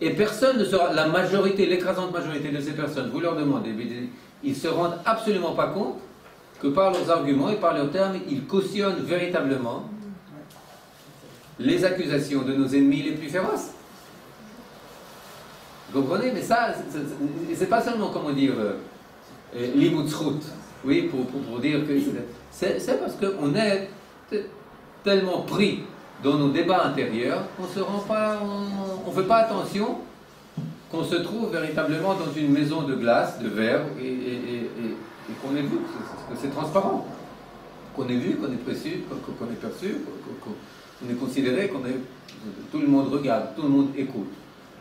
Et personne ne sera, la majorité, l'écrasante majorité de ces personnes, vous leur demandez, ils ne se rendent absolument pas compte que par leurs arguments et par leurs termes, ils cautionnent véritablement les accusations de nos ennemis les plus féroces. Vous comprenez? Mais ça, c'est pas seulement, comment dire, l'imoutzrout, oui, pour dire que c'est parce qu'on est tellement pris dans nos débats intérieurs qu'on se rend pas, on fait pas attention qu'on se trouve véritablement dans une maison de glace, de verre, et qu'on est vu, que c'est transparent, qu'on est vu, qu'on est perçu, qu'on est considéré, tout le monde regarde, tout le monde écoute,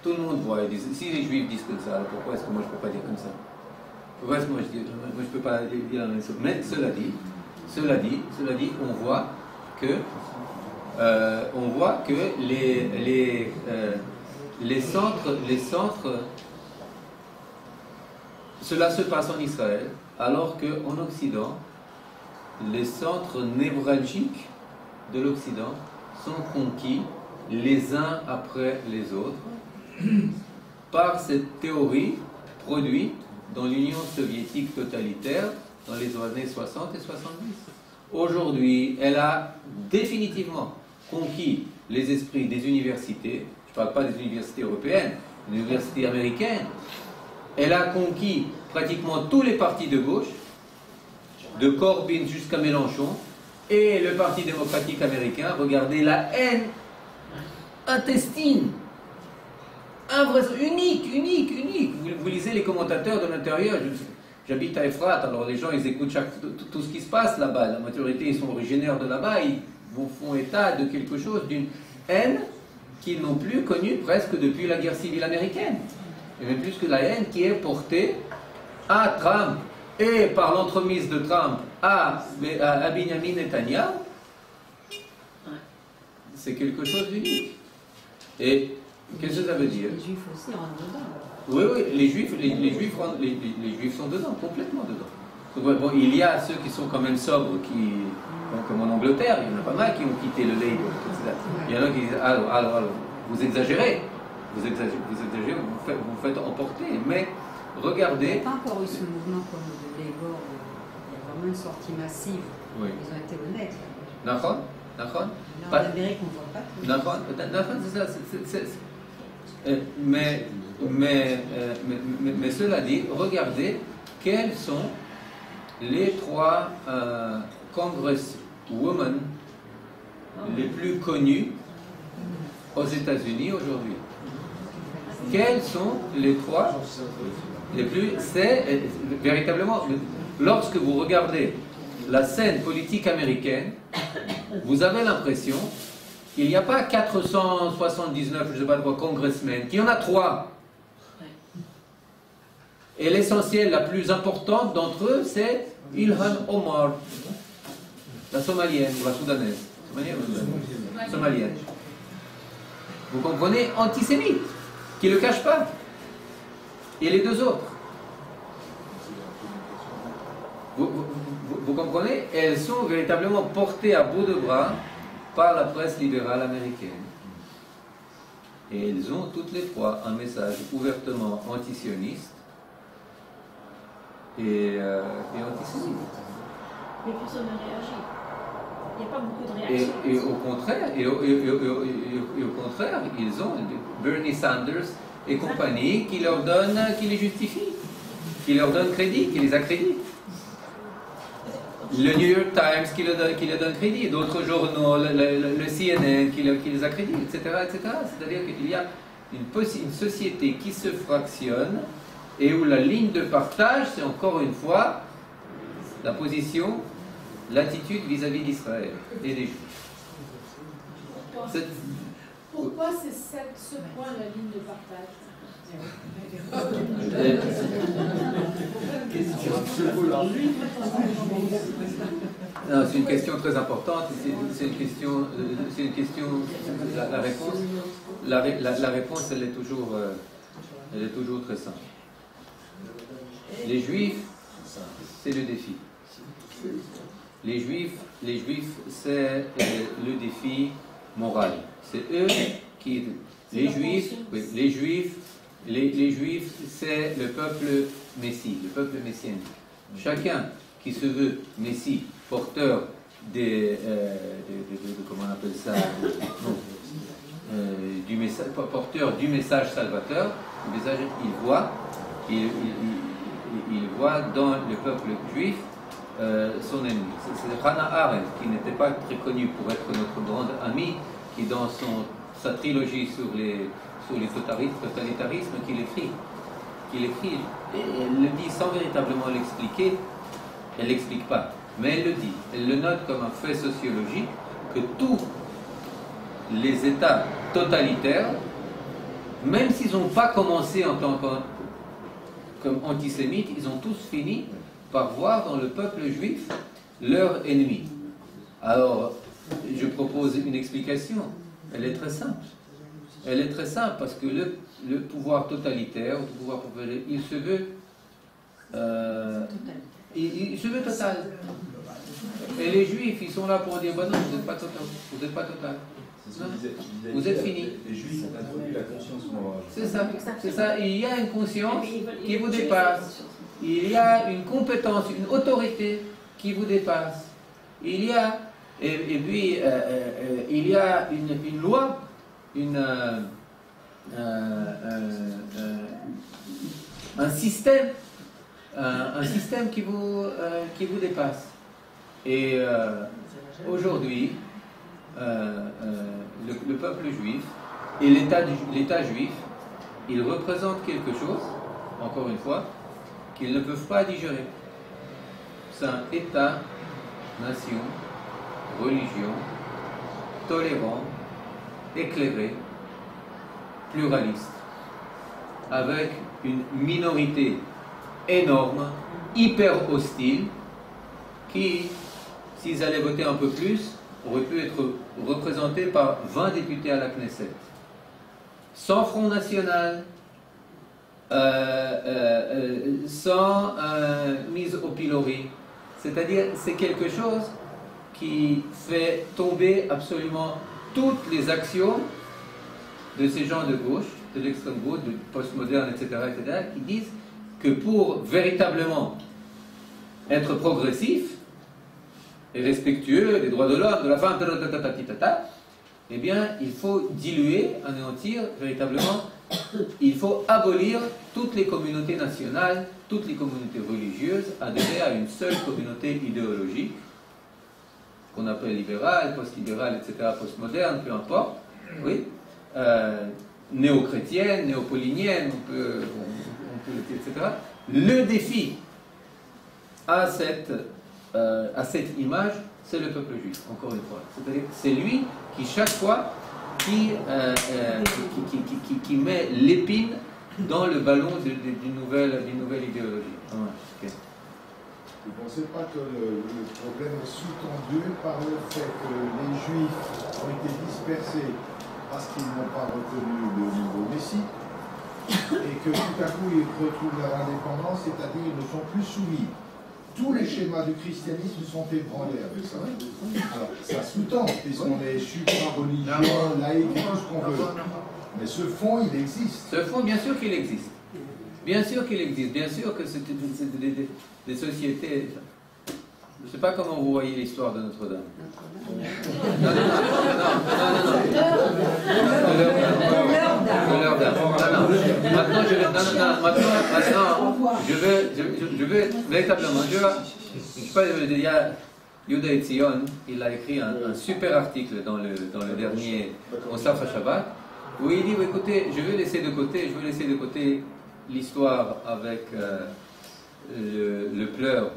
tout le monde voit. Si les juifs disent comme ça, pourquoi est-ce que moi je ne peux pas dire comme ça? Pourquoi est-ce que moi je ne peux pas dire la même chose? Mais cela dit, on voit que les centres, cela se passe en Israël, alors qu'en Occident, les centres névralgiques de l'Occident sont conquis les uns après les autres par cette théorie produite dans l'Union soviétique totalitaire dans les années 60 et 70. Aujourd'hui, elle a définitivement conquis les esprits des universités. Je ne parle pas des universités européennes, des universités américaines. Elle a conquis pratiquement tous les partis de gauche, de Corbyn jusqu'à Mélenchon, et le Parti démocratique américain. Regardez la haine intestine, unique. Vous lisez les commentateurs de l'intérieur. J'habite à Efrat, alors les gens ils écoutent tout ce qui se passe là-bas. La majorité ils sont originaires de là-bas, ils vous font état de quelque chose, d'une haine qu'ils n'ont plus connue presque depuis la guerre civile américaine. Et même plus que la haine qui est portée à Trump et par l'entremise de Trump à Benjamin Netanyahu, c'est quelque chose d'unique. Et qu'est-ce que ça veut dire? Les juifs aussi rentrent dedans. Oui, les juifs sont dedans, complètement dedans. Bon, il y a ceux qui sont quand même sobres, comme en Angleterre, il y en a pas mal qui ont quitté le Labour, etc. Il y en a qui disent, alors, vous exagérez, vous vous faites emporter, mais regardez... Il n'y a pas encore eu ce mouvement comme le Labour, il y a vraiment une sortie massive, oui. Ils ont été honnêtes. D'accord. En Amérique, on ne voit pas. D'accord, c'est ça. Mais cela dit, regardez quels sont les 3 congresswomen les plus connus aux États-Unis aujourd'hui. Quels sont les 3 les plus... C'est véritablement... Lorsque vous regardez la scène politique américaine, vous avez l'impression qu'il n'y a pas 479, je ne sais pas quoi, congressmen, qu'il y en a 3. Et l'essentiel, la plus importante d'entre eux, c'est Ilhan Omar, la somalienne ou la soudanaise. Somalienne. Vous comprenez? Antisémite, qui ne le cache pas. Et les 2 autres. Vous comprenez? Elles sont véritablement portées à bout de bras par la presse libérale américaine. Et elles ont toutes les 3 un message ouvertement antisioniste et antisémite. Mais personne ne réagit. Il n'y a pas beaucoup de réactions. Et au contraire, ils ont Bernie Sanders et compagnie qui leur donnent, qui les justifient, qui leur donnent crédit, qui les accréditent. Le New York Times qui leur donne crédit, d'autres journaux, le CNN qui les accrédite, etc. C'est-à-dire qu'il y a une société qui se fractionne et où la ligne de partage, c'est encore une fois la position, l'attitude vis-à-vis d'Israël et des Juifs. Pourquoi c'est ce point la ligne de partage? Non, c'est une question très importante. C'est une question. La réponse, elle est toujours très simple. Les Juifs, c'est le défi. Les Juifs, c'est le défi moral. C'est eux qui. Les Juifs, c'est le peuple messie, le peuple messianique. Chacun qui se veut messie, porteur comment on appelle ça, du message, porteur du message salvateur, il voit dans le peuple juif son ennemi. C'est Hannah Arendt, qui n'était pas très connue pour être notre grande amie, qui dans sa trilogie sur les totalitarismes qu'il écrit, et elle le dit sans véritablement l'expliquer, elle l'explique pas, mais elle le dit, elle le note comme un fait sociologique, que tous les États totalitaires, même s'ils n'ont pas commencé en tant comme antisémites, ils ont tous fini par voir dans le peuple juif leur ennemi. Alors, je propose une explication, elle est très simple. Elle est très simple parce que le pouvoir totalitaire, il se veut il se veut total. Et les Juifs, ils sont là pour dire non, vous n'êtes pas total. Vous n'êtes pas total. Vous êtes fini. Les Juifs ont introduit la conscience morale. C'est ça. Il y a une conscience qui vous dépasse. Il y a une compétence, une autorité qui vous dépasse. Il y a il y a une loi, un système qui vous dépasse. Et aujourd'hui, le peuple juif et l'État juif, ils représentent quelque chose, encore une fois, qu'ils ne peuvent pas digérer. C'est un État, nation, religion, tolérant, éclairé, pluraliste, avec une minorité énorme, hyper hostile, qui, s'ils allaient voter un peu plus, aurait pu être représentés par 20 députés à la Knesset. Sans Front National, sans mise au pilori. C'est-à-dire, c'est quelque chose qui fait tomber absolument toutes les actions de ces gens de gauche, de l'extrême gauche, de postmoderne, etc., qui disent que pour véritablement être progressif et respectueux des droits de l'homme, de la femme, eh bien, il faut diluer, anéantir véritablement, il faut abolir toutes les communautés nationales, toutes les communautés religieuses, adhérer à une seule communauté idéologique, qu'on appelle libérale, post-libérale, etc., postmoderne, peu importe, oui, néo-chrétienne, néo-paulinienne, on peut etc. Le défi à cette image, c'est le peuple juif, encore une fois. C'est-à-dire, c'est lui qui, chaque fois, qui met l'épine dans le ballon d'une nouvelle idéologie. Okay. Vous ne pensez pas que le problème est sous-tendu par le fait que les Juifs ont été dispersés parce qu'ils n'ont pas reconnu le nouveau Messie et que tout à coup ils retrouvent leur indépendance, c'est-à-dire ils ne sont plus soumis. Tous les schémas du christianisme sont ébranlés avec ça. Alors, ça sous-tend, puisqu'on est supra-religion, laïque, tout ce qu'on veut. Mais ce fond, il existe. Ce fond, bien sûr qu'il existe. Bien sûr qu'il existe. Bien sûr que c'est des sociétés. Je ne sais pas comment vous voyez l'histoire de Notre-Dame. Non. Maintenant, je vais véritablement, il y a Yehuda Etzion, il a écrit un super article dans le dernier Mosaf HaShabbat, où il dit, écoutez, je vais laisser de côté l'histoire avec le pleur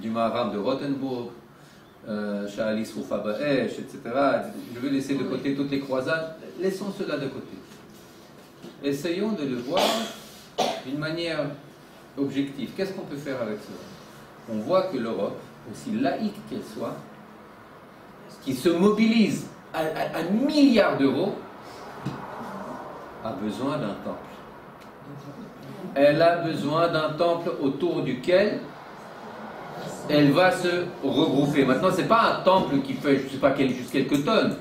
du Maharam de Rothenburg, Sha'ali Sroufa Ba'esh, etc. Je vais laisser de côté toutes les croisades. Laissons cela de côté. Essayons de le voir d'une manière objective. Qu'est-ce qu'on peut faire avec cela? On voit que l'Europe, aussi laïque qu'elle soit, qui se mobilise à milliards d'euros, a besoin d'un temple. Elle a besoin d'un temple autour duquel elle va se regrouper. Maintenant, ce n'est pas un temple qui fait, je ne sais pas, juste quelques tonnes.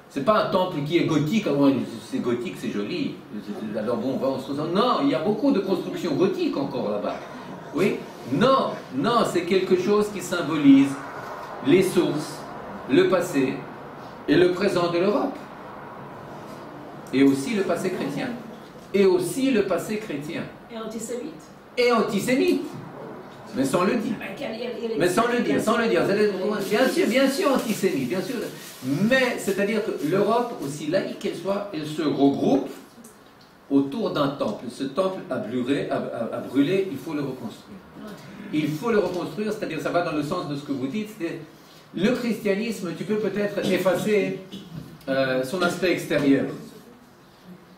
Ce n'est pas un temple qui est gothique. C'est gothique, c'est joli. Alors bon, on se retrouve. Non, il y a beaucoup de constructions gothiques encore là-bas. Oui? Non, c'est quelque chose qui symbolise les sources, le passé et le présent de l'Europe. Et aussi le passé chrétien. Et antisémite. Mais sans le dire. Bien sûr antisémite, bien sûr. Mais c'est-à-dire que l'Europe, aussi laïque qu'elle soit, elle se regroupe autour d'un temple. Ce temple a brûlé, il faut le reconstruire. Il faut le reconstruire, c'est-à-dire ça va dans le sens de ce que vous dites. Le christianisme, tu peux peut-être effacer son aspect extérieur.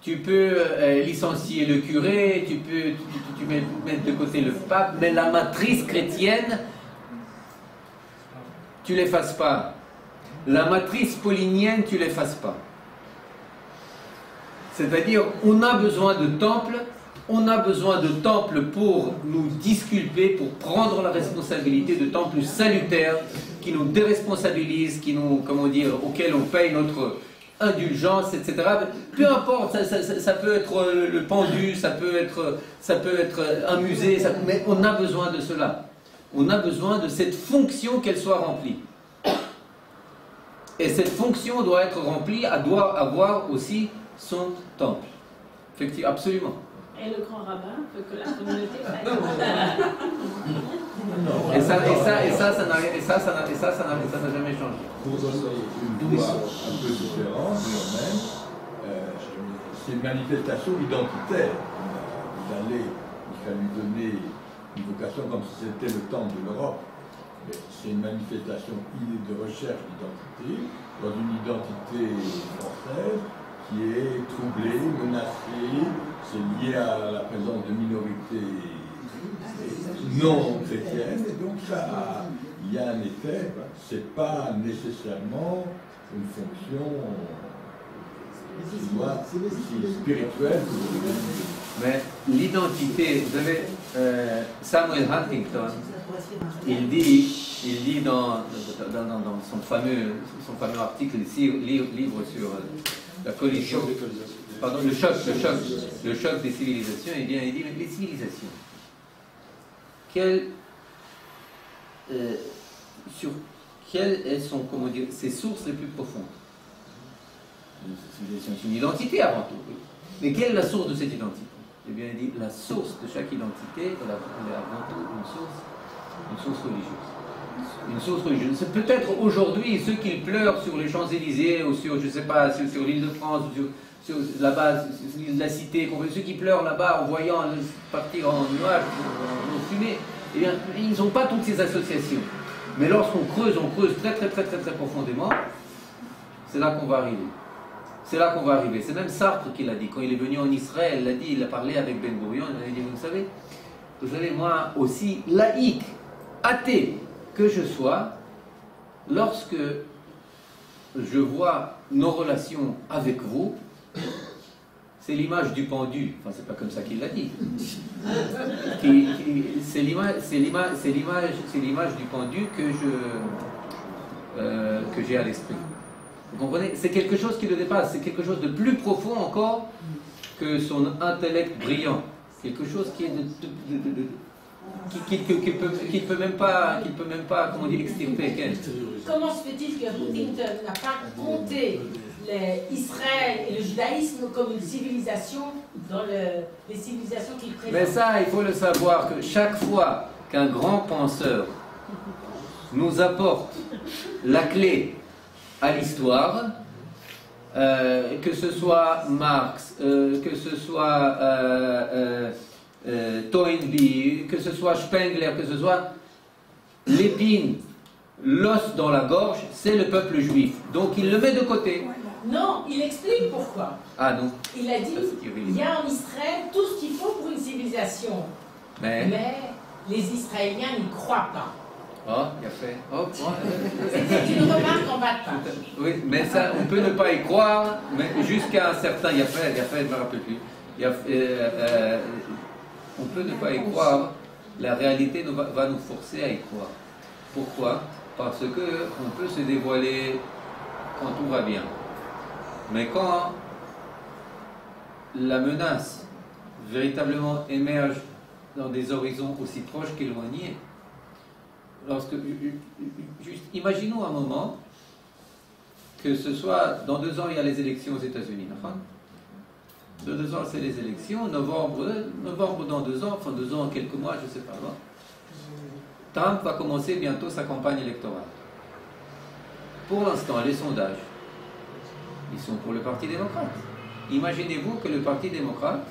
Tu peux licencier le curé, tu peux mettre de côté le pape, mais la matrice chrétienne, tu ne l'effaces pas. La matrice paulinienne, tu ne l'effaces pas. C'est-à-dire, on a besoin de temples, pour nous disculper, pour prendre la responsabilité de temples salutaires, qui nous déresponsabilisent, auxquels on paye notre indulgence, etc. Peu importe, ça peut être le pendu, ça peut être un musée, mais on a besoin de cela. On a besoin de cette fonction qu'elle soit remplie. Et cette fonction doit être remplie, elle doit avoir aussi son temple. Effectivement, absolument. Et le grand rabbin veut que la communauté fasse. Et ça n'a jamais changé. Pour donner une voix un peu différente, même, c'est une manifestation identitaire. Il fallait lui donner une vocation comme si c'était le temple de l'Europe. C'est une manifestation de recherche d'identité, dans une identité française qui est troublée, menacée. C'est lié à la présence de minorités non chrétiennes, et donc ça, il y a un effet, c'est pas nécessairement une fonction spirituelle. Mais l'identité, vous savez, Samuel Huntington, il dit dans son fameux article, livre sur la collision, pardon, le choc des civilisations, il dit, mais les civilisations, quelles sont, ses sources les plus profondes? C'est une identité avant tout, oui. Mais quelle est la source de cette identité? Eh bien, il dit, la source de chaque identité, elle est avant tout une source religieuse. Une source religieuse. C'est peut-être aujourd'hui ceux qui pleurent sur les Champs-Élysées ou sur, je sais pas, sur l'île de France, sur là-bas, sur l'île de la Cité, ceux qui pleurent là-bas en voyant partir en nuages, en fumée, eh bien, ils n'ont pas toutes ces associations. Mais lorsqu'on creuse très profondément, c'est là qu'on va arriver. C'est même Sartre qui l'a dit. Quand il est venu en Israël, il a parlé avec Ben Gurion, il a dit, vous savez, moi aussi, laïque, athée que je sois, lorsque je vois nos relations avec vous, c'est l'image du pendu, enfin c'est pas comme ça qu'il l'a dit, c'est l'image du pendu que j'ai à l'esprit. Vous comprenez? C'est quelque chose qui le dépasse, c'est quelque chose de plus profond encore que son intellect brillant, quelque chose qui est qu'il peut même pas, comment dire, extirper. Comment se fait-il que Huntington n'a pas compté Israël et le judaïsme comme une civilisation dans les civilisations qu'il présente? Mais ça, il faut le savoir que chaque fois qu'un grand penseur nous apporte la clé à l'histoire, que ce soit Marx, que ce soit Toynbee, que ce soit Spengler, que ce soit l'épine, l'os dans la gorge, c'est le peuple juif. Donc il le met de côté. Non, il explique pourquoi. Ah non. Il a dit, il y a en Israël tout ce qu'il faut pour une civilisation. Mais les Israéliens n'y croient pas. Oh, il a fait. Oh, c'est une remarque en bas de page. Oui, mais ça, on peut ne pas y croire, mais jusqu'à un certain, il a fait, je ne me rappelle plus. On peut ne pas y croire, la réalité va nous forcer à y croire. Pourquoi? Parce qu'on peut se dévoiler quand tout va bien. Mais quand la menace véritablement émerge dans des horizons aussi proches qu'éloignés, juste imaginons un moment que ce soit, dans 2 ans il y a les élections aux États-Unis. Dans 2 ans c'est les élections, novembre dans 2 ans, enfin 2 ans, quelques mois, je ne sais pas. Trump va commencer bientôt sa campagne électorale. Pour l'instant, les sondages, ils sont pour le Parti démocrate. Imaginez-vous que le Parti démocrate,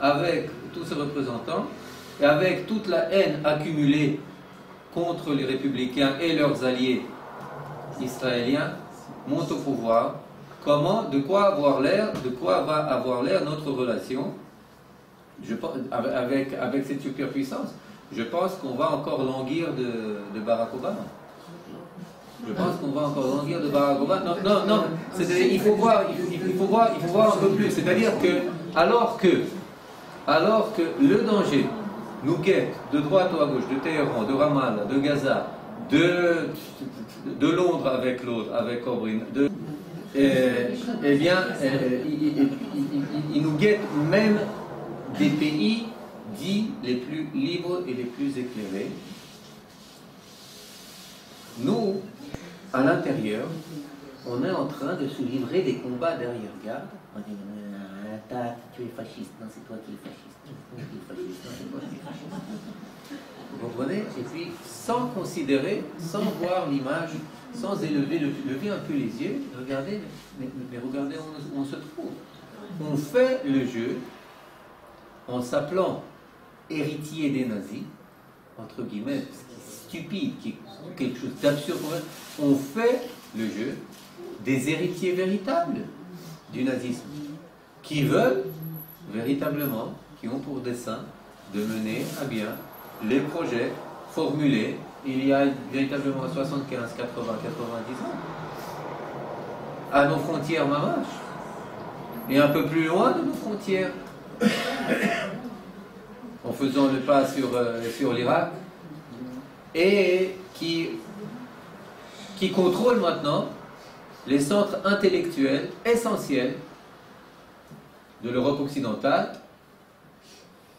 avec tous ses représentants, et avec toute la haine accumulée contre les républicains et leurs alliés israéliens, monte au pouvoir. De quoi va avoir l'air notre relation avec cette superpuissance? Je pense qu'on va encore languir de Barack Obama. Je pense qu'on va encore languir de Barack Obama. Non. Il faut voir un peu plus. C'est-à-dire que alors que le danger nous guette de droite ou à gauche, de Téhéran, de Ramallah, de Gaza, de Londres avec l'autre, avec Cobrin, eh bien, il nous guette même des pays dits les plus libres et les plus éclairés. Nous, à l'intérieur, on est en train de se livrer des combats d'arrière-garde. On dit, tu es fasciste, non, c'est toi qui es fasciste. Vous comprenez? Et puis, sans considérer, sans voir l'image, sans lever un peu les yeux, regardez, mais regardez où on se trouve. On fait le jeu en s'appelant héritier des nazis, entre guillemets, ce qui est stupide, qui est quelque chose d'absurde. On fait le jeu des héritiers véritables du nazisme, qui veulent véritablement, qui ont pour dessein de mener à bien les projets formulés il y a véritablement 75, 80, 90 ans, à nos frontières mamaches, et un peu plus loin de nos frontières, en faisant le pas sur l'Irak, et qui contrôle maintenant les centres intellectuels essentiels de l'Europe occidentale,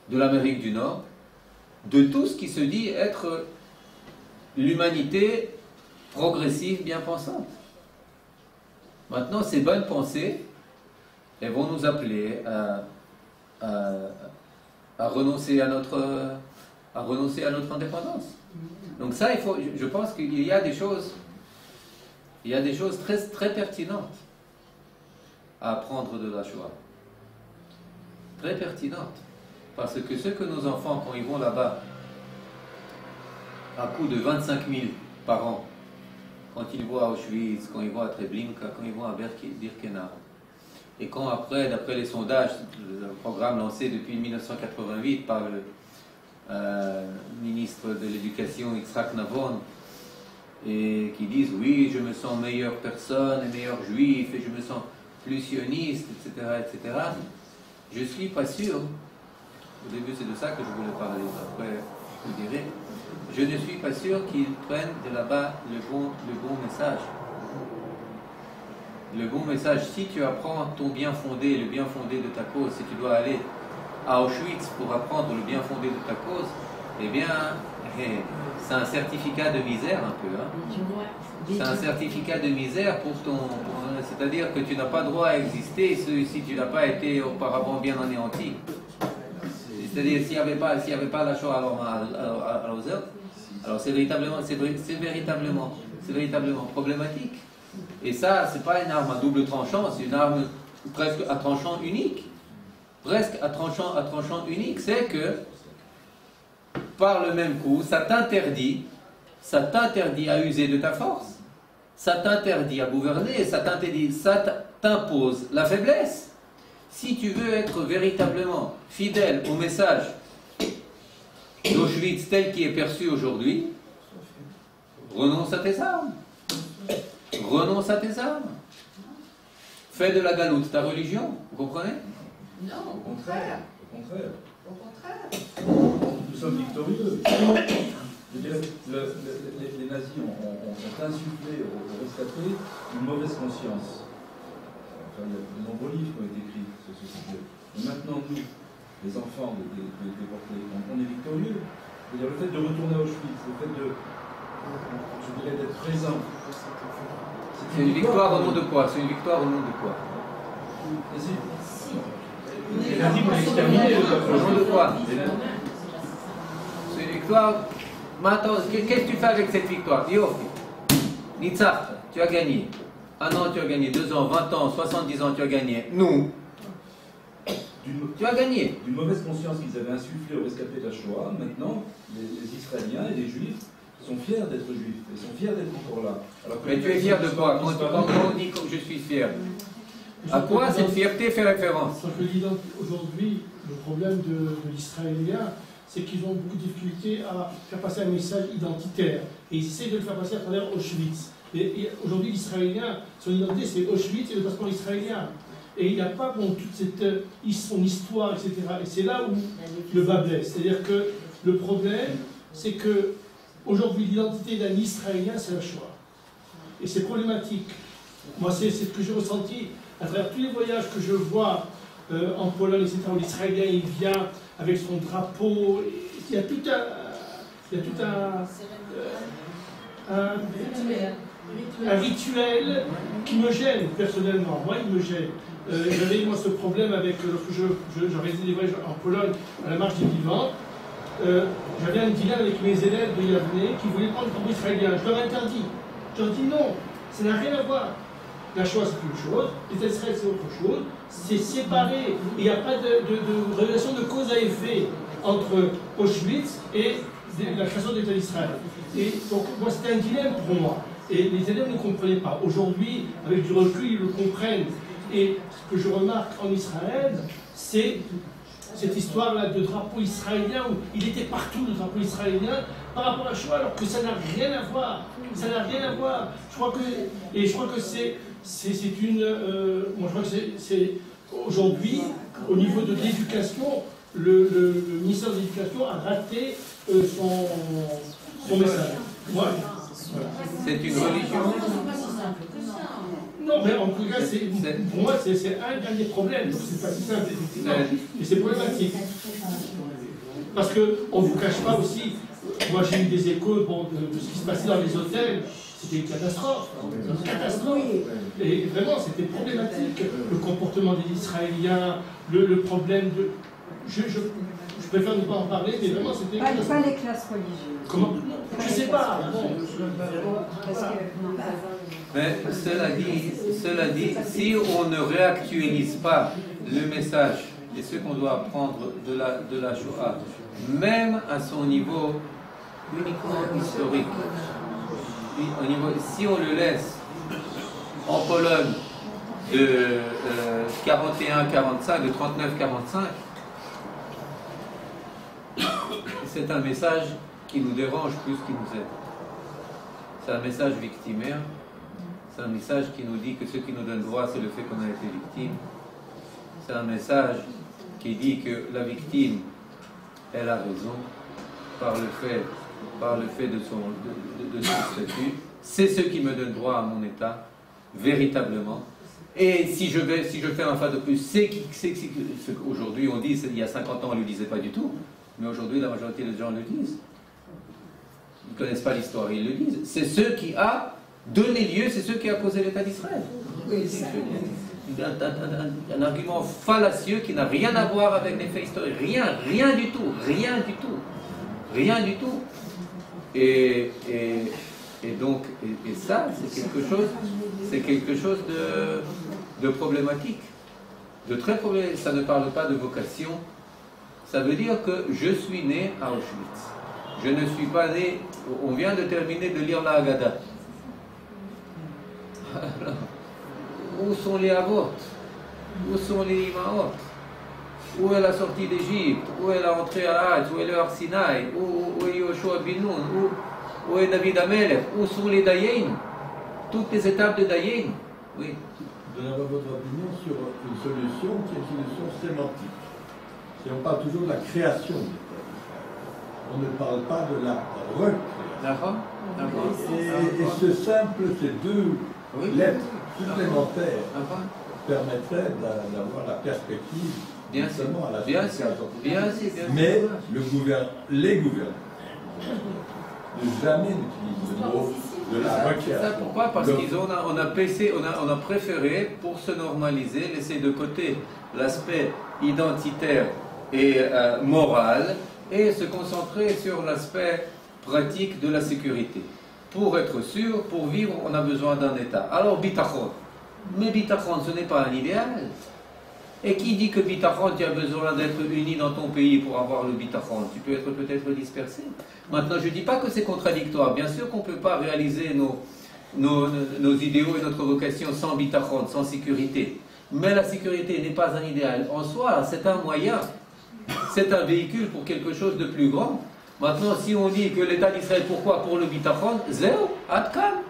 de l'Amérique du Nord, de tout ce qui se dit être l'humanité progressive bien pensante. Maintenant, ces bonnes pensées, elles vont nous appeler à renoncer à notre indépendance. Donc ça, je pense qu'il y a des choses très, très pertinentes à apprendre de la Shoah. Très pertinentes. Parce que ce que nos enfants, quand ils vont là-bas, à coût de 25 000 par an, quand ils vont à Auschwitz, quand ils vont à Treblinka, quand ils vont à Birkenau, et quand après, d'après les sondages, le programme lancé depuis 1988 par le ministre de l'Éducation, Yitzhak Navon, et qui disent oui, je me sens meilleure personne, et meilleur juif, et je me sens plus sioniste, etc., etc., je ne suis pas sûr. Au début, c'est de ça que je voulais parler. Après, je vous dirai. Je ne suis pas sûr qu'ils prennent de là-bas le bon message. Le bon message, si tu apprends ton bien fondé, le bien fondé de ta cause, si tu dois aller à Auschwitz pour apprendre le bien fondé de ta cause, eh bien, c'est un certificat de misère un peu. Hein. C'est un certificat de misère pour ton... C'est-à-dire que tu n'as pas droit à exister si tu n'as pas été auparavant bien anéanti. C'est-à-dire s'il n'y avait pas la Shoah à l'Ozer, alors c'est véritablement problématique. Et ça, c'est pas une arme à double tranchant, c'est une arme presque à tranchant unique. Presque à tranchant unique. C'est que, par le même coup, ça t'interdit à user de ta force. Ça t'interdit à gouverner, ça t'impose la faiblesse. Si tu veux être véritablement fidèle au message d'Auschwitz tel qu'il est perçu aujourd'hui, renonce à tes armes. Renonce à tes armes. Fais de la galoute ta religion, vous comprenez? Non, Au contraire. Au contraire. Au contraire. Nous sommes victorieux. Je dirais, les nazis ont insufflé aux rescapés une mauvaise conscience. Enfin, il y a de nombreux livres qui ont été écrits sur ce sujet. Et maintenant, nous, les enfants des déportés, on est victorieux. C'est-à-dire le fait de retourner à Auschwitz, le fait de, je dirais, d'être présent. C'est une victoire au nom de quoi? C'est une victoire au nom de quoi? Les nazis vont exterminer le peuple. Au nom de quoi? C'est une victoire. Maintenant, qu'est-ce que tu fais avec cette victoire? Yofi, Nitzach, tu as gagné. 1 an, tu as gagné. 2 ans, 20 ans, 70 ans, tu as gagné. Nous, tu as gagné. D'une mauvaise conscience qu'ils avaient insufflé aux rescapés de la Shoah, maintenant, les Israéliens et les Juifs sont fiers d'être juifs, ils sont fiers d'être encore là. Mais tu es fier de quoi? Quand on dit que je suis fier, à quoi cette fierté fait référence? Je dis donc aujourd'hui, le problème de l'Israélien, c'est qu'ils ont beaucoup de difficultés à faire passer un message identitaire. Et ils essaient de le faire passer à travers Auschwitz. Et aujourd'hui, l'Israélien, son identité, c'est Auschwitz et le passeport israélien. Et il n'y a pas toute son histoire, etc. Et c'est là où le bas blesse. C'est-à-dire que le problème, c'est que aujourd'hui, l'identité d'un Israélien, c'est la Shoah. Et c'est problématique. Moi, c'est ce que j'ai ressenti à travers tous les voyages que je vois en Pologne, etc., où l'Israélien, il vient avec son drapeau. Il y a tout un rituel qui me gêne, personnellement. Moi, il me gêne. J'avais moi ce problème avec, lorsque je réalisais des voyages en Pologne, à la marche des vivants. J'avais un dilemme avec mes élèves de Yavne qui voulaient prendre le drapeau israélien. Je leur interdis. Je leur dis non, ça n'a rien à voir. La Shoah, c'est une chose, l'État d'Israël, c'est autre chose. C'est séparé. Il n'y a pas de relation de cause à effet entre Auschwitz et la création de l'État d'Israël. Et donc, moi, c'était un dilemme pour moi. Et les élèves ne comprenaient pas. Aujourd'hui, avec du recul, ils le comprennent. Et ce que je remarque en Israël, c'est cette histoire-là de drapeau israélien, où il était partout le drapeau israélien, par rapport à Shoah, alors que ça n'a rien à voir. Ça n'a rien à voir. Je crois que c'est une... moi, je crois que c'est aujourd'hui, au niveau de l'éducation, le ministère de l'Éducation a raté son message. Voilà. C'est une religion. Non, mais en tout cas, pour moi, c'est un des problèmes. C'est pas si simple, effectivement. Mais c'est problématique. Parce qu'on ne vous cache pas aussi, moi j'ai eu des échos de ce qui se passait dans les hôtels. C'était une catastrophe. Une catastrophe. Et vraiment, c'était problématique. Le comportement des Israéliens, le problème de... Je préfère ne pas en parler, mais vraiment c'était... Pas les classes religieuses. Comment? Je ne sais pas. Mais cela dit, si on ne réactualise pas le message et ce qu'on doit apprendre de la Shoah, même à son niveau uniquement historique, si on le laisse en Pologne de 41-45, de 39-45, c'est un message qui nous dérange plus qu'il nous aide. C'est un message victimaire. C'est un message qui nous dit que ce qui nous donne droit, c'est le fait qu'on a été victime. C'est un message qui dit que la victime, elle a raison par le fait de son statut. C'est ce qui me donne droit à mon état, véritablement. Et si je fais un pas de plus, c'est qu'aujourd'hui on dit, il y a 50 ans on ne le disait pas du tout. Mais aujourd'hui, la majorité des gens le disent. Ils ne connaissent pas l'histoire, ils le disent. C'est ce qui a donné lieu, c'est ce qui a causé l'État d'Israël. Un argument fallacieux qui n'a rien à voir avec les faits historiques. Rien du tout. Et donc, ça, c'est quelque chose de problématique. De très problématique. Ça ne parle pas de vocation. Ça veut dire que je suis né à Auschwitz. Je ne suis pas né... On vient de terminer de lire la Haggadah. Alors, où sont les Avot? Où sont les Imaot? Où est la sortie d'Égypte? Où est la entrée à Hajj? Où est le Har Sinaï? Où est Yoshua bin Nun? Où est David Amelech? Où sont les Dayen? Toutes les étapes de Dayen. Oui. Donnez-moi votre opinion sur une solution qui est une solution sémantique. Si on parle toujours de la création de l'État, on ne parle pas de la recréation. D'accord. Et ce simple, ces deux lettres supplémentaires permettraient d'avoir la perspective justement à la société. Mais les gouvernements ne jamais n'utilisent le mot de la recréation. Pourquoi? Parce qu'on a préféré, pour se normaliser, laisser de côté l'aspect identitaire et moral et se concentrer sur l'aspect pratique de la sécurité. Pour être sûr, pour vivre, on a besoin d'un État. Alors, bitachon. Mais bitachon, ce n'est pas un idéal. Et qui dit que bitachon, tu as besoin d'être uni dans ton pays pour avoir le bitachon? Tu peux être peut-être dispersé. Maintenant, je ne dis pas que c'est contradictoire. Bien sûr qu'on ne peut pas réaliser nos idéaux et notre vocation sans bitachon, sans sécurité. Mais la sécurité n'est pas un idéal en soi, c'est un moyen. C'est un véhicule pour quelque chose de plus grand. Maintenant, si on dit que l'État d'Israël, pourquoi? Pour le bitachon, zéro, adkan.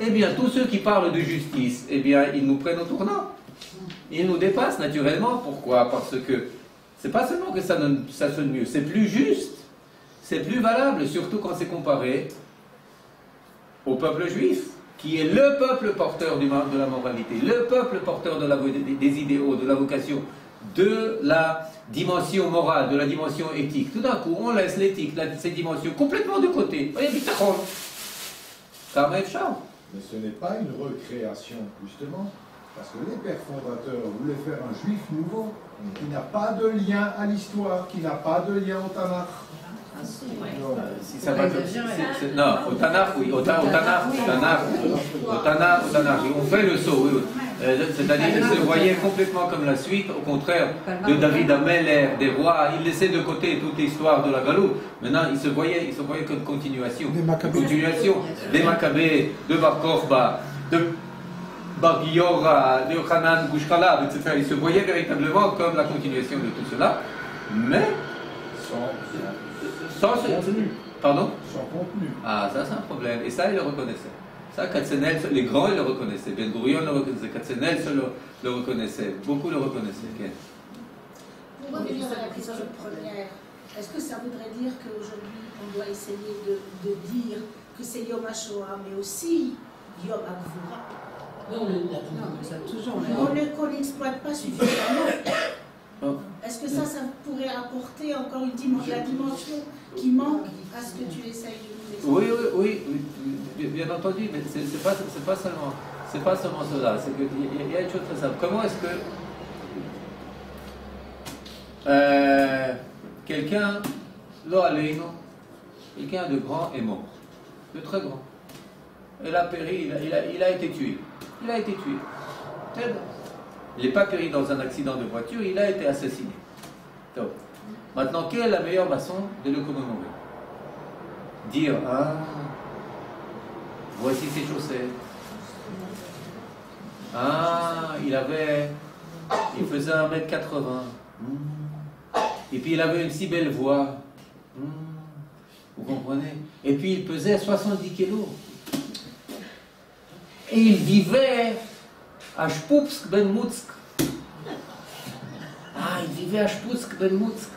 Eh bien, tous ceux qui parlent de justice, eh bien, ils nous prennent au tournant. Ils nous dépassent naturellement. Pourquoi? Parce que c'est pas seulement que ça sonne mieux, c'est plus juste, c'est plus valable, surtout quand c'est comparé au peuple juif, qui est le peuple porteur de la moralité, le peuple porteur des idéaux, de la vocation, de la dimension morale, de la dimension éthique. Tout d'un coup, on laisse l'éthique, ces dimensions complètement de côté. Mais ce n'est pas une recréation, justement, parce que les pères fondateurs voulaient faire un juif nouveau, qui n'a pas de lien à l'histoire, qui n'a pas de lien au Tanakh. Si ça va non, au Tanakh, oui, au Tanakh. On fait le saut, oui. C'est-à-dire qu'il se voyait complètement comme la suite, au contraire de David Amelech, des rois. Il laissait de côté toute l'histoire de la Galoute. Maintenant, il se voyait comme continuation. Des Maccabées, de Bar Kokhba, de Bar Giora, de Hanan Gushkalab, etc. Il se voyait véritablement comme la continuation de tout cela, mais sans contenu. Pardon? Sans contenu. Ah, ça c'est un problème. Et ça, il le reconnaissait. Ça, Katzenel, les grands, ils le reconnaissaient. Ben Gurion le reconnaissait. Katzenel le reconnaissait. Beaucoup le reconnaissaient. Pour revenir à la question première, est-ce que ça voudrait dire qu'aujourd'hui, on doit essayer de dire que c'est Yom HaShoah, mais aussi Yom HaGvura? Non, qu'on n'exploite pas suffisamment. Est-ce que ça pourrait apporter encore la dimension qui manque à ce que tu essayes de nous expliquer? Oui, bien entendu, mais c'est pas seulement cela. C'est qu'il y a une chose très simple. Comment est-ce que quelqu'un de grand est mort, de très grand. Il a péri, il a été tué. Il a été tué. Il n'est pas péri dans un accident de voiture, il a été assassiné. Donc, maintenant, quelle est la meilleure façon de le commémorer? Dire, voici ses chaussettes. Il faisait 1m80. Et puis il avait une si belle voix. Vous comprenez? Et puis il pesait 70 kilos. Et il vivait à Shpoupsk ben Moutsk. Il vivait à Shpoupsk ben Moutsk.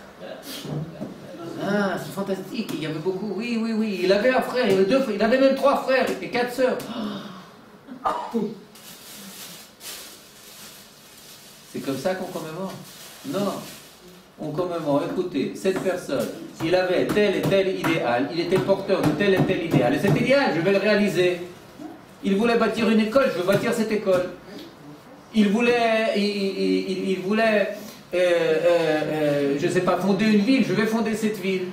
C'est fantastique, il y avait beaucoup. Oui. Il avait un frère, il avait 2 frères, il avait même 3 frères et 4 sœurs. C'est comme ça qu'on commémore? Non. on commémore, écoutez, cette personne, il avait tel et tel idéal, il était porteur de tel et tel idéal, et cet idéal, je vais le réaliser. Il voulait bâtir une école, je veux bâtir cette école. Il voulait, je ne sais pas, fonder une ville, je vais fonder cette ville.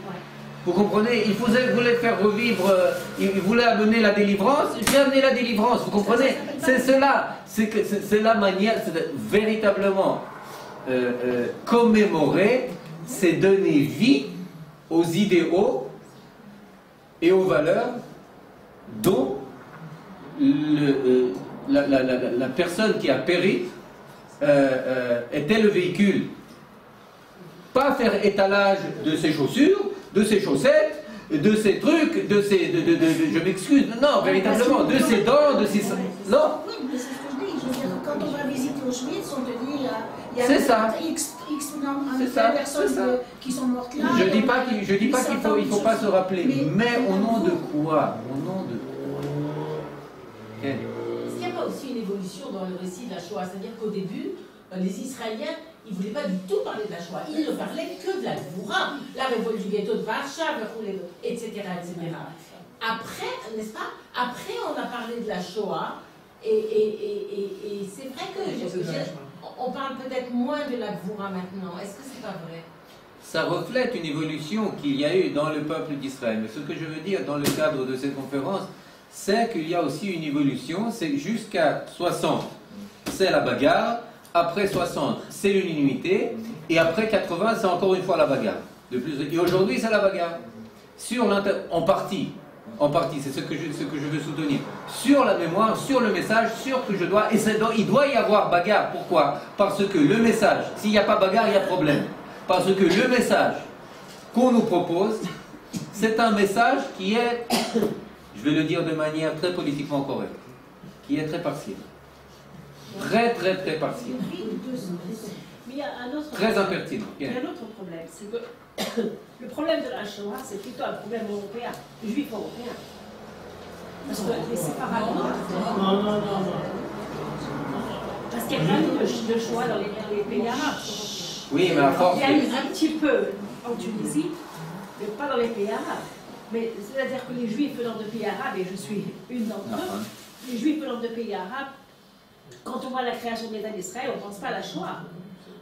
Vous comprenez? Il voulait faire revivre, il voulait amener la délivrance, j'ai amené la délivrance, vous comprenez? C'est cela, c'est la manière, véritablement commémorer, c'est donner vie aux idéaux et aux valeurs dont la personne qui a péri était le véhicule. Pas faire étalage de ses chaussures, de ses chaussettes, de ses trucs, je m'excuse, non, véritablement, de ses dents, de ses... Non. Oui, mais c'est ce que je dis. Je veux dire, quand on va visiter Auschwitz, on te dit, il y a X de personnes qui sont mortes là. Je dis pas qu'il faut pas se rappeler, mais au nom de quoi? Au nom de quoi? Est-ce qu'il n'y a pas aussi une évolution dans le récit de la Shoah? C'est-à-dire qu'au début, les Israéliens, ils ne voulaient pas du tout parler de la Shoah. Ils ne parlaient que de la Gvoura, la révolte du ghetto de Warsaw, etc., etc. Après, n'est-ce pas? Après, on a parlé de la Shoah, et c'est vrai que on parle peut-être moins de la Gvoura maintenant. Est-ce que c'est pas vrai? Ça reflète une évolution qu'il y a eu dans le peuple d'Israël. Mais ce que je veux dire dans le cadre de cette conférence, c'est qu'il y a aussi une évolution. C'est jusqu'à 60, c'est la bagarre. Après 60, c'est l'unanimité. Et après 80, c'est encore une fois la bagarre. Et aujourd'hui, c'est la bagarre. En partie, c'est ce que je veux soutenir. Sur la mémoire, sur le message, sur que je dois... Et il doit y avoir bagarre. Pourquoi? Parce que le message, s'il n'y a pas bagarre, il y a problème. Parce que le message qu'on nous propose, c'est un message qui est, je vais le dire de manière très politiquement correcte, qui est très partiel. Très partiel. Mais il y a un autre très impertinent. Il y a un autre problème, c'est que le problème de la Shoah, c'est plutôt un problème européen, juif européen. Parce que les séparats... Non. Parce qu'il y a plein de Shoah dans les pays arabes. Oui, mais à force... Il y a eu un petit peu en Tunisie, mais pas dans les pays arabes. Mais c'est-à-dire que les juifs venant de pays arabes, et je suis une d'entre eux, les juifs venant de pays arabes, quand on voit la création de l'État d'Israël, on ne pense pas à la Shoah.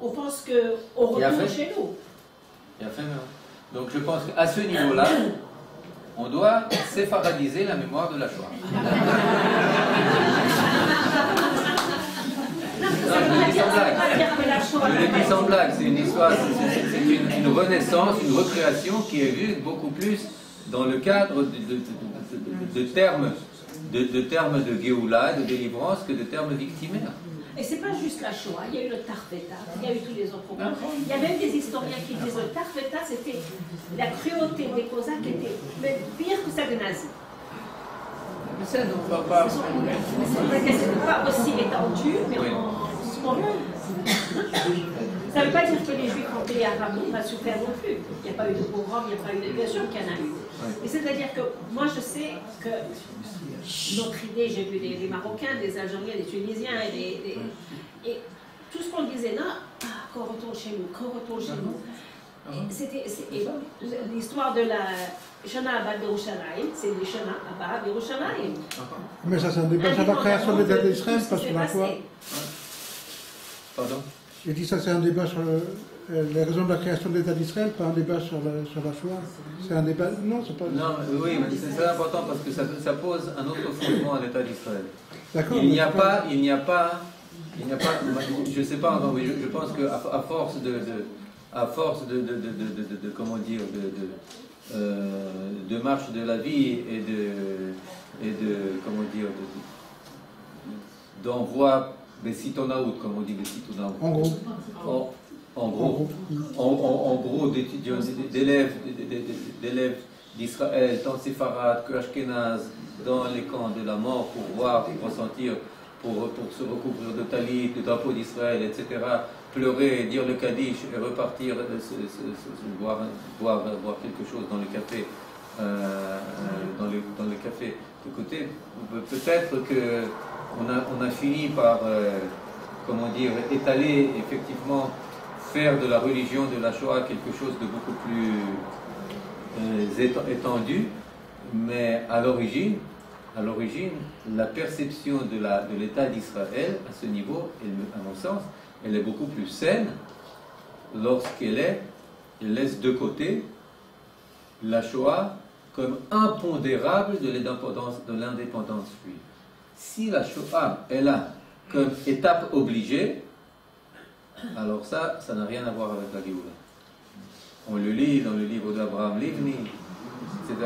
On pense qu'au retour chez nous. Il y a fait, donc je pense qu'à ce niveau-là, on doit séfaradiser la mémoire de la Shoah. Non, je le dis sans blague. Je le dis sans blague. C'est une histoire, c'est une renaissance, une recréation qui est vue beaucoup plus dans le cadre de termes de Géoula, de délivrance, que de termes victimaires. Et c'est pas juste la Shoah, il y a eu le Tarfeta, il y a eu tous les autres problèmes. Il y a même des historiens qui disent que le Tarfeta, c'était la cruauté des Cosaques qui était même pire que celle des nazis. Mais ça, non, pas. C'est pas aussi étendu, mais en ce moment. Ça ne veut pas dire que les Juifs en pays arabes n'ont pas souffert non plus. Il n'y a pas eu de pogrom, il n'y a pas eu de... Bien sûr qu'il y en a eu. Mais c'est-à-dire que moi je sais que notre idée, j'ai vu des Marocains, des Algériens, des Tunisiens, et tout ce qu'on disait là, qu'on retourne chez nous, C'était l'histoire de la Shana Abba Yerushalayim, c'est les Shana Abba Yerushalayim. Mais ça, c'est un débat sur la création de l'État d'Israël, pas sur la foi. Pardon? J'ai dit ça, c'est un débat sur les raisons de la création de l'État d'Israël, pas un débat sur la Shoah. C'est un débat. Non, c'est pas. Non, oui, mais c'est très important parce que ça pose un autre fondement à l'État d'Israël. D'accord. Il n'y a pas, je ne sais pas, non, mais je pense qu'à force comment dire, de marche de la vie et de comment dire, d'envoi des citonaoutes, comme on dit, des citonaoutes. En gros, d'élèves d'Israël, dans Séfarad, que Ashkenaz, dans les camps de la mort, pour voir, pour ressentir, pour se recouvrir de talit, de drapeau d'Israël, etc., pleurer, dire le Kaddish et repartir, boire quelque chose dans le café, dans le café de côté. Peut-être qu'on a fini par, comment dire, étaler effectivement faire de la religion de la Shoah quelque chose de beaucoup plus étendu, mais à l'origine, la perception de l'État d'Israël à ce niveau, à mon sens, elle est beaucoup plus saine lorsqu'elle laisse de côté la Shoah comme impondérable de l'indépendance juive. Si la Shoah est là comme étape obligée, alors ça n'a rien à voir avec la Géoula. On le lit dans le livre d'Abraham Livni, etc.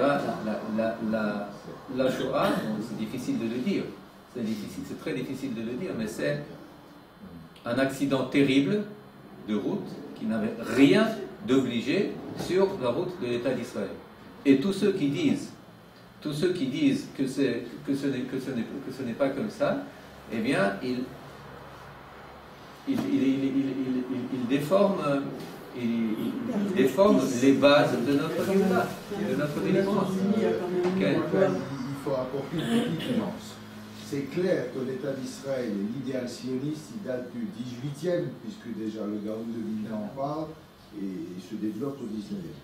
La Shoah, c'est difficile de le dire, c'est très difficile de le dire, mais c'est un accident terrible de route qui n'avait rien d'obligé sur la route de l'État d'Israël. Et tous ceux qui disent que ce n'est pas comme ça, eh bien, ils déforment les bases de notre Géoula, de notre délivrance. Il faut apporter une petite nuance. C'est clair que l'État d'Israël et l'idéal sioniste, il date du 18e, puisque déjà le Gaon de Vilna en parle, et il se développe au 19e.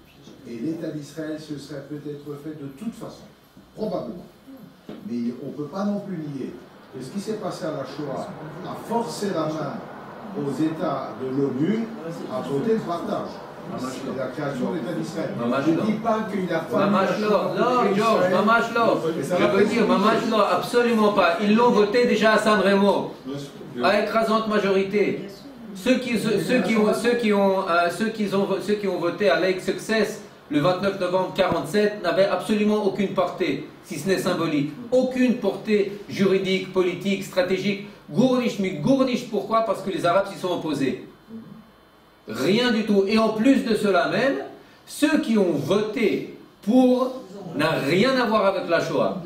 Et l'État d'Israël se serait peut-être fait de toute façon, probablement. Mais on ne peut pas non plus nier que ce qui s'est passé à la Shoah a forcé la main aux États de l'ONU à voter le partage. C'est la création de l'État d'Israël. Je ne dis pas qu'il a fallu... Non, Georges, Mamashlo. Je veux dire, Mamashlo, absolument pas. Ils l'ont voté déjà à San Remo, à écrasante majorité. Ceux qui ont voté à Lake Success le 29 novembre 1947 n'avaient absolument aucune portée, si ce n'est symbolique. Aucune portée juridique, politique, stratégique. Gournish, pourquoi? Parce que les Arabes s'y sont opposés. Rien du tout. Et en plus de cela même, ceux qui ont voté pour n'a rien à voir avec la Shoah.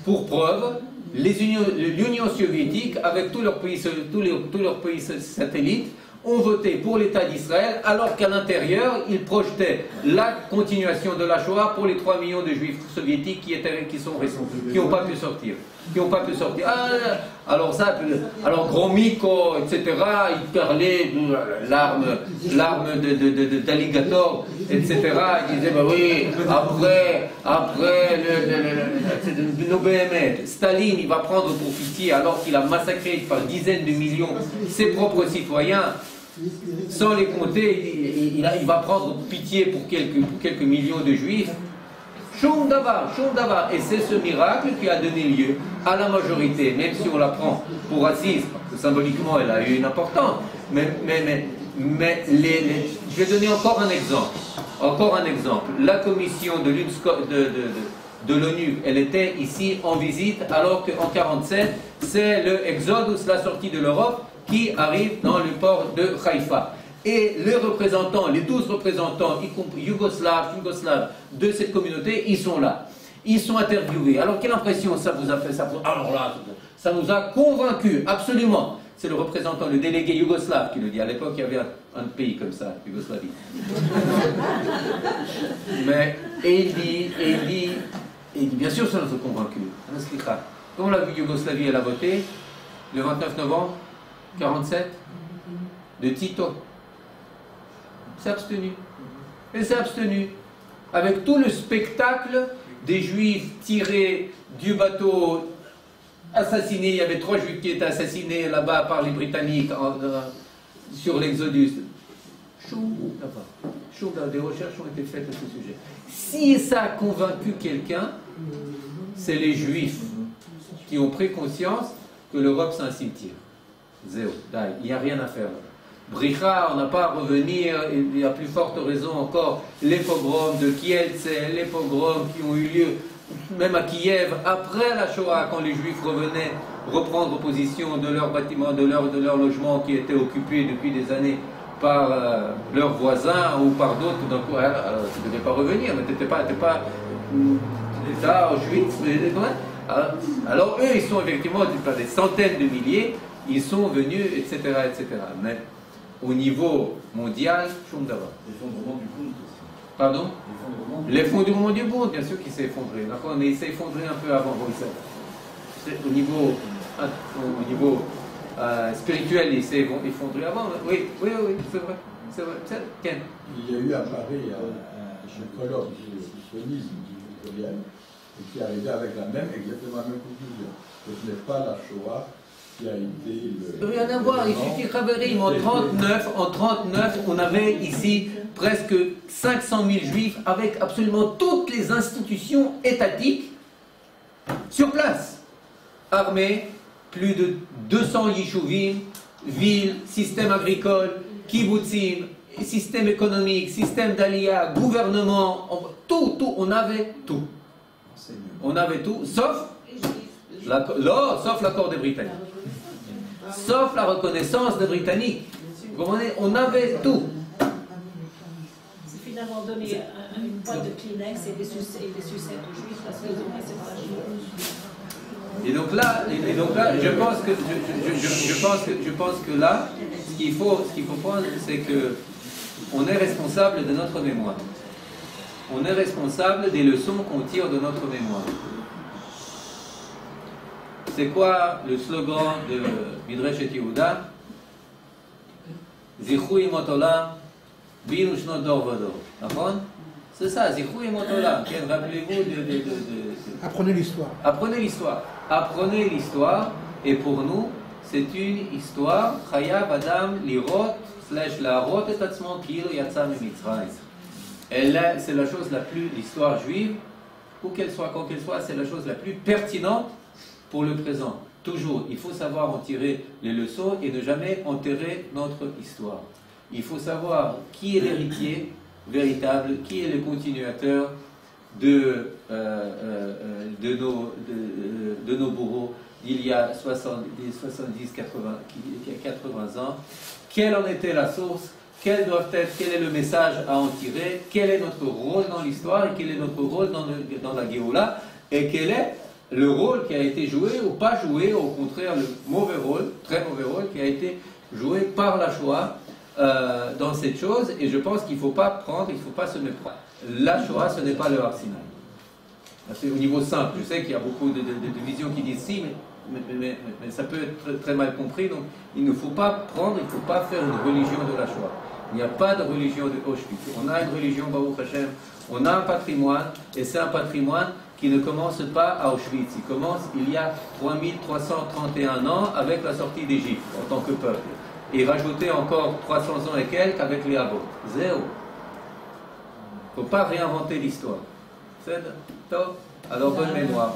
Pour preuve, l'Union soviétique, avec tous leurs pays satellites, ont voté pour l'État d'Israël, alors qu'à l'intérieur, ils projetaient la continuation de la Shoah pour les 3 millions de juifs soviétiques qui n'ont pas pu sortir. Alors Gromyko, etc., il parlait de l'arme d'alligator, etc. Il disait, bah oui, après nos BMS, Staline, il va prendre pour pitié, alors qu'il a massacré par dizaines de millions ses propres citoyens, sans les compter, il va prendre pitié pour quelques millions de juifs. Shum Davar. Et c'est ce miracle qui a donné lieu à la majorité, même si on la prend pour assise, parce que symboliquement elle a eu une importance. Mais je vais donner encore un exemple. La commission de l'ONU, elle était ici en visite, alors qu'en 1947, c'est le Exodus, la sortie de l'Europe, qui arrive dans le port de Haïfa. Et les 12 représentants, y compris yougoslaves de cette communauté, ils sont là. Ils sont interviewés. Alors, quelle impression ça vous a fait? Alors là, ça nous a convaincus, absolument. C'est le représentant, le délégué yougoslave qui le dit. À l'époque, il y avait un pays comme ça, Yougoslavie. Et il dit, bien sûr, ça nous a convaincus. On expliquera. Quand la Yougoslavie, elle a voté, le 29 novembre 1947, de Tito. S'est abstenu. Elle s'est abstenue. Avec tout le spectacle des juifs tirés du bateau, assassinés. Il y avait 3 juifs qui étaient assassinés là-bas par les Britanniques sur l'Exodus. Des recherches ont été faites à ce sujet. Si ça a convaincu quelqu'un, c'est les juifs qui ont pris conscience que l'Europe c'est un cimetière. Zéro. Il n'y a rien à faire. Bricha, on n'a pas à revenir, il y a plus forte raison encore, les pogroms de Kielce, les pogroms qui ont eu lieu même à Kiev, après la Shoah, quand les Juifs revenaient reprendre possession de leurs bâtiments, de leurs logements qui étaient occupés depuis des années par leurs voisins ou par d'autres, tout d'un coup, alors, tu ne devais pas revenir, mais tu n'étais pas Auschwitz, alors eux, ils sont effectivement des centaines de milliers, ils sont venus, etc., etc. Mais au niveau mondial, Shumdava. L'effondrement du Bund aussi. Pardon? L'effondrement du Bund, bien sûr qu'il s'est effondré. Mais il s'est effondré un peu avant Bruxelles. Au niveau spirituel, il s'est effondré avant. Oui, c'est vrai. C'est vrai. Ken. Il y a eu à Paris un colloque du sionisme victorien et qui arrivait avec exactement la même conclusion. Que ce n'est pas la Shoah qui a été rien à voir, il suffit Khaverim, en 39, on avait ici presque 500 000 juifs avec absolument toutes les institutions étatiques sur place. Armée, plus de 200 yishuvim, villes, système agricole, kibbutzim, système économique, système d'Aliyah, gouvernement, tout, on avait tout. On avait tout, sauf l'accord des Britanniques. Sauf la reconnaissance des Britanniques. Vous comprenez? On avait tout. C'est finalement donné une boîte de Kleenex et des sucettes aux juifs parce qu'ils ont passé par la Shoah. Et donc là, je pense que là, ce qu'il faut prendre, c'est que on est responsable de notre mémoire. On est responsable des leçons qu'on tire de notre mémoire. C'est quoi le slogan de Midreshet Yehuda? Zichou imot olam, binu shnot dor vador. C'est ça, Zichou imot olam. Rappelez-vous de... Apprenez l'histoire. Apprenez l'histoire. Apprenez l'histoire. Et pour nous, c'est une histoire. Chayav Adam lirot / larot et atzmo kilo yatsa mimitzrayim. C'est la chose la plus, l'histoire juive, où qu'elle soit, quand qu'elle soit, c'est la chose la plus pertinente pour le présent. Toujours, il faut savoir en tirer les leçons et ne jamais enterrer notre histoire. Il faut savoir qui est l'héritier véritable, qui est le continuateur de nos bourreaux d'il y a 70, 80 ans. Quelle en était la source? Quel est le message à en tirer? Quel est notre rôle dans l'histoire? Et quel est notre rôle dans la Géoula? Et quel est le rôle qui a été joué ou pas joué, au contraire le mauvais rôle, très mauvais rôle, qui a été joué par la Shoah dans cette chose? Et je pense qu'il ne faut pas se méprendre. La Shoah, ce n'est pas le Har Sinaï. C'est au niveau simple. Je sais qu'il y a beaucoup de visions qui disent si, mais ça peut être très mal compris. Donc il ne faut pas faire une religion de la Shoah. Il n'y a pas de religion de Auschwitz. On a une religion, Baruch Hashem, on a un patrimoine, et c'est un patrimoine qui ne commence pas à Auschwitz. Il commence il y a 3331 ans avec la sortie d'Égypte en tant que peuple. Et rajouter encore 300 ans et quelques avec les Avot. Zéro. Il ne faut pas réinventer l'histoire. C'est top. Alors bonne mémoire.